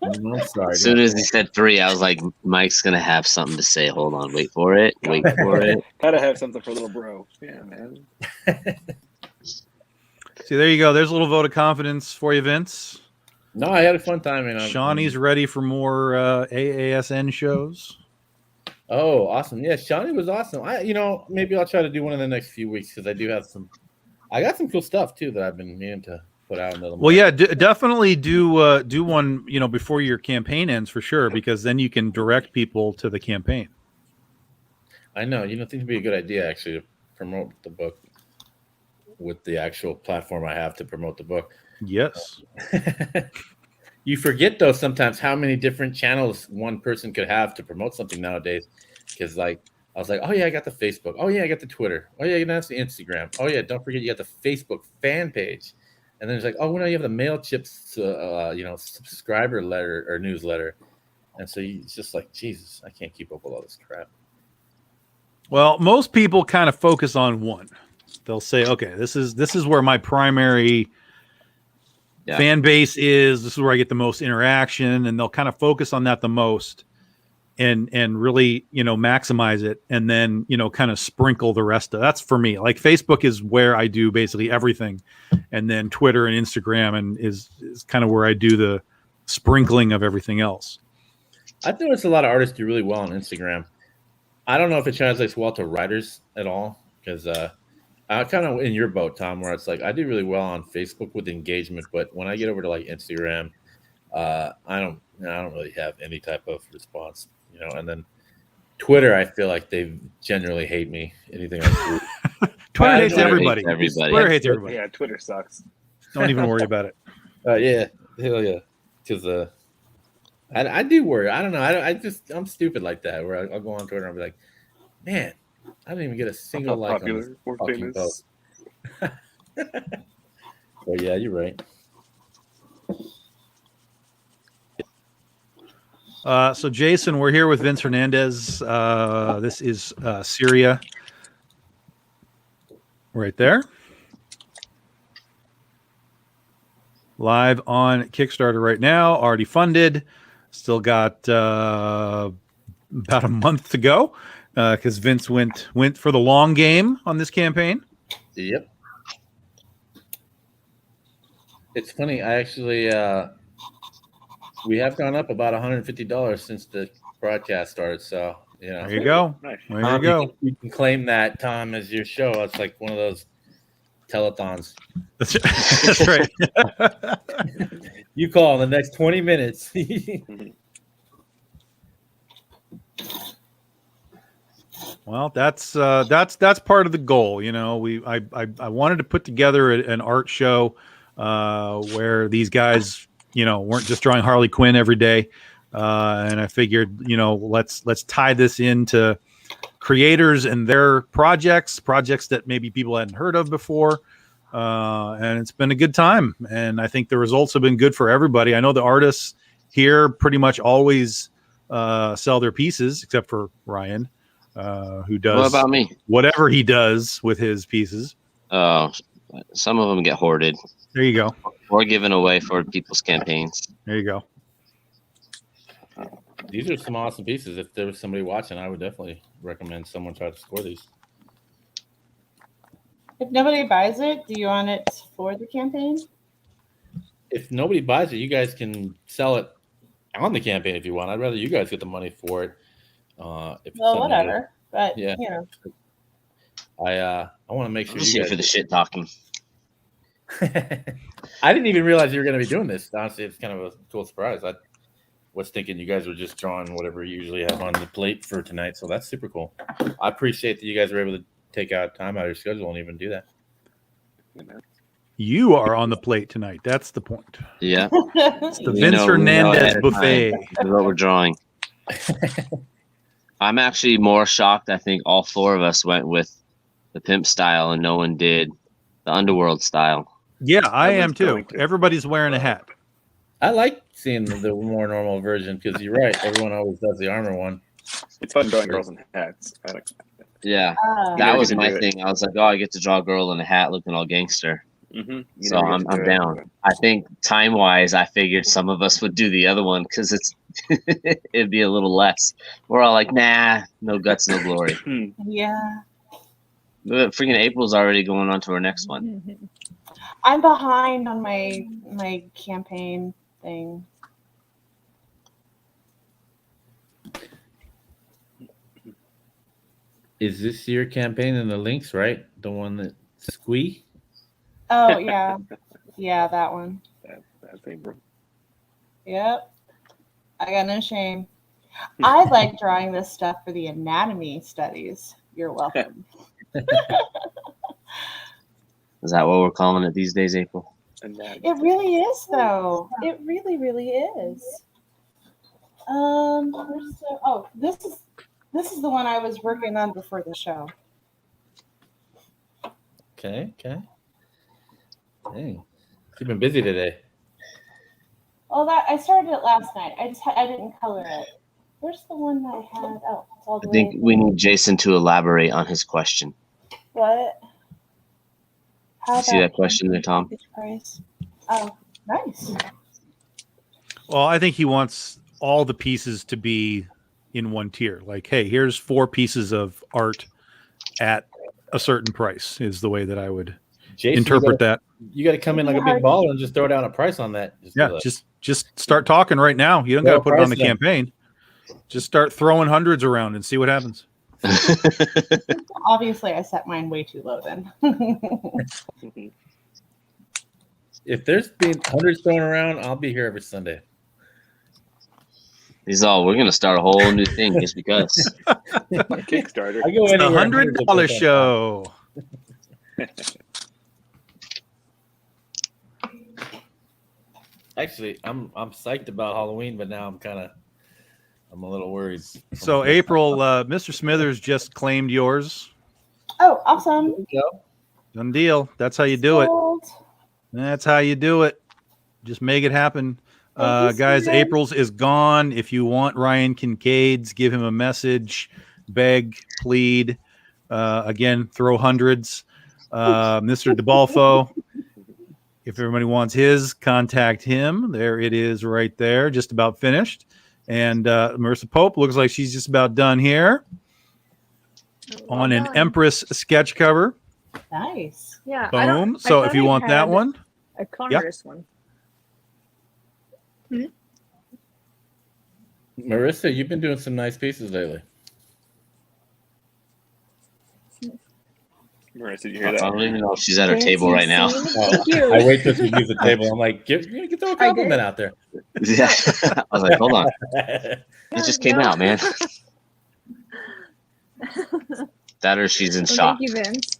I'm sorry. As soon as he said 3, I was like, Mike's gonna have something to say. Hold on, wait for it. Gotta have something for little bro. Yeah, man. See, there you go. There's a little vote of confidence for you, Vince. No, I had a fun time. Shawnee's ready for more AASN shows. Oh, awesome! Yeah, Shawnee was awesome. Maybe I'll try to do one in the next few weeks because I do have I got some cool stuff too that I've been meaning to put out. Well, yeah, definitely do one. Before your campaign ends for sure, because then you can direct people to the campaign. I know. I think it'd be a good idea actually to promote the book with the actual platform I have to promote the book. Yes. You forget though sometimes how many different channels one person could have to promote something nowadays. Because I was like, oh yeah, I got the Facebook. Oh yeah, I got the Twitter. Oh yeah, that's the Instagram. Oh yeah, don't forget you got the Facebook fan page. And then it's like, oh no, you have the MailChimp, subscriber letter or newsletter. And so it's just like, Jesus, I can't keep up with all this crap. Well, most people kind of focus on one. They'll say, okay, this is where my primary fan base is. This is where I get the most interaction, and they'll kind of focus on that the most, and really maximize it, and then kind of sprinkle the rest of. That's for me. Like Facebook is where I do basically everything, and then Twitter and Instagram and is kind of where I do the sprinkling of everything else. I've noticed a lot of artists do really well on Instagram. I don't know if it translates well to writers at all because I'm kind of in your boat, Tom, where it's like I do really well on Facebook with engagement, but when I get over to like Instagram, I don't really have any type of response, And then Twitter, I feel like they generally hate me. Anything I do. Twitter hates everybody. Twitter hates everybody. Yeah, Twitter sucks. Don't even worry about it. Yeah, hell yeah, because I do worry. I don't know. I'm stupid like that. Where I'll go on Twitter and I'll be like, man. I didn't even get a single like on this fucking post. So yeah, you're right. So Jason, we're here with Vince Hernandez. This is Syria. Right there. Live on Kickstarter right now. Already funded. Still got about a month to go. Because Vince went for the long game on this campaign. Yep. It's funny. I actually we have gone up about $150 since the broadcast started. So there you go. Nice. There you go. You can claim that, Tom, as your show. It's like one of those telethons. That's right. You call in the next 20 minutes. Well, that's part of the goal. I wanted to put together an art show where these guys, weren't just drawing Harley Quinn every day, and I figured, let's tie this into creators and their projects that maybe people hadn't heard of before, and it's been a good time, and I think the results have been good for everybody. I know the artists here pretty much always sell their pieces, except for Ryan. Who does what about me? Whatever he does with his pieces. Some of them get hoarded. There you go. Or given away for people's campaigns. There you go. These are some awesome pieces. If there was somebody watching, I would definitely recommend someone try to score these. If nobody buys it, do you want it for the campaign? If nobody buys it, you guys can sell it on the campaign if you want. I'd rather you guys get the money for it. Whatever. But yeah, I want to make sure you guys for the shit talking. I didn't even realize you were going to be doing this. Honestly, it's kind of a cool surprise. I was thinking you guys were just drawing whatever you usually have on the plate for tonight, so that's super cool. I appreciate that you guys were able to take out time out of your schedule and even do that. You are on the plate tonight. That's the point. Yeah. It's the We Vince know Hernandez ahead of buffet. time what we're drawing. I'm actually more shocked. I think all four of us went with the pimp style and no one did the underworld style. Yeah, I was am too. going to. Everybody's wearing a hat. I like seeing the more normal version because you're right. Everyone always does the armor one. It's fun drawing girls in hats. I like that. Yeah. Ah. That never was get to my do it. thing. I was like, oh, I get to draw a girl in a hat looking all gangster. Mm-hmm. So I'm down. I think time wise, I figured some of us would do the other one because it's it'd be a little less. We're all like, nah, no guts, no glory. Yeah. But freaking April's already going on to our next one. I'm behind on my campaign thing. Is this your campaign in the links, right? The one that Squee? Oh yeah. Yeah, that one. That's April. Yep. I got no shame. I like drawing this stuff for the anatomy studies. You're welcome. Is that what we're calling it these days, April? And that, It really is, though. It really, really is. This is the one I was working on before the show. Okay. Dang. You've been busy today. Oh, that I started it last night. I didn't color it. Where's the one that I had? Oh, it's all the I think way. we need Jason to elaborate on his question. What? How You see that about question there, Tom? price? Oh, nice. Well, I think he wants all the pieces to be in one tier. Like, hey, here's 4 pieces of art at a certain price is the way that I would Jason, interpret that. You got to come in like a big baller and just throw down a price on that. Yeah, just start talking right now. You don't got to put it on the campaign. Just start throwing hundreds around and see what happens. Obviously, I set mine way too low then. If there's been hundreds thrown around, I'll be here every Sunday. We're going to start a whole new thing just because. Kickstarter. I go It's the anywhere. $100 show. Actually, I'm psyched about Halloween, but now I'm a little worried. So April, Mr. Smithers just claimed yours. Oh, awesome. There you go. Done deal. That's how you do it. Sold. That's how you do it. Just make it happen. Thank you, Guys, Steven. April's is gone. If you want Ryan Kincaid's, give him a message. Beg, plead. Again, throw hundreds. Mr. DeBalfo, if everybody wants his, contact him. There it is right there, just about finished. And Marissa Pope looks like she's just about done here on an Empress sketch cover. Nice. Yeah. Boom. So if you want that one, a colorist one. Marissa, you've been doing some nice pieces lately. Marissa, did you hear I that? don't even know if she's at her table right now. Thank you. I wait till she leaves the table. I'm like, get throw a compliment out there. Yeah. I was like, hold on. It just came out, man. That or she's in Well, shock. thank you, Vince.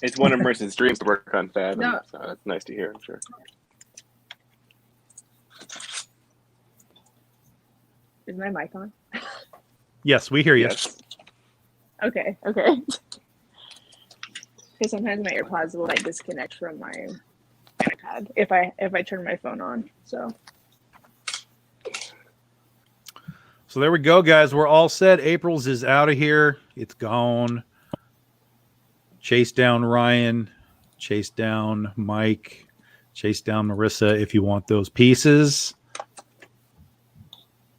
It's one of Marissa's dreams to work on Fab. No. So that's nice to hear, I'm sure. Is my mic on? yes, we hear you. Yes. Okay. Because sometimes my AirPods will like disconnect from my iPad if I turn my phone on. So So there we go, guys. We're all set. April's is out of here. It's gone. Chase down Ryan. Chase down Mike. Chase down Marissa if you want those pieces.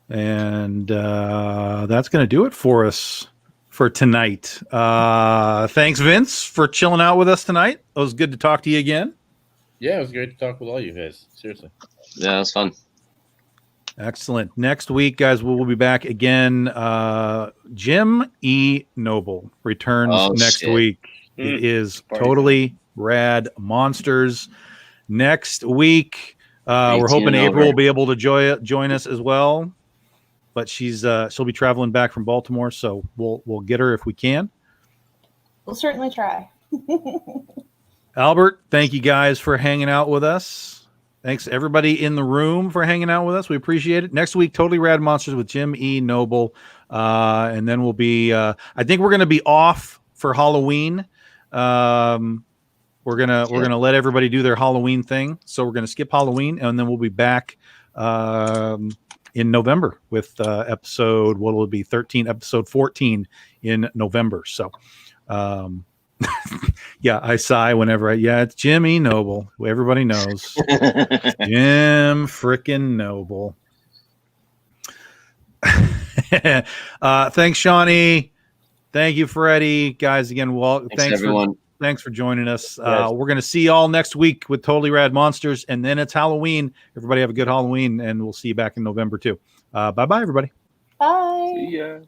And that's going to do it for us for tonight. Thanks, Vince, for chilling out with us tonight. It was good to talk to you again. Yeah, it was great to talk with all you guys. Seriously. Yeah, that was fun. Excellent. Next week, guys, we'll be back again. Jim E. Noble returns next shit. week. It is Party totally rad monsters. Next week, we're Stay hoping tuned April will over. be able to join us as well. But she'll be traveling back from Baltimore, so we'll get her if we can. We'll certainly try. Albert, thank you guys for hanging out with us. Thanks everybody in the room for hanging out with us. We appreciate it. Next week, Totally Rad Monsters with Jim E. Noble. And then we'll be, I think we're going to be off for Halloween. We're gonna let everybody do their Halloween thing. So we're going to skip Halloween, and then we'll be back in November with episode, what will it be, 13, episode 14 in November. So yeah, I sigh whenever it's Jimmy Noble, who everybody knows. Jim frickin' Noble. Thanks, Shawnee. Thank you, Freddie. Guys, again, thanks everyone. Thanks for joining us. We're going to see you all next week with Totally Rad Monsters, and then it's Halloween. Everybody have a good Halloween, and we'll see you back in November too. Bye-bye, everybody. Bye. See ya.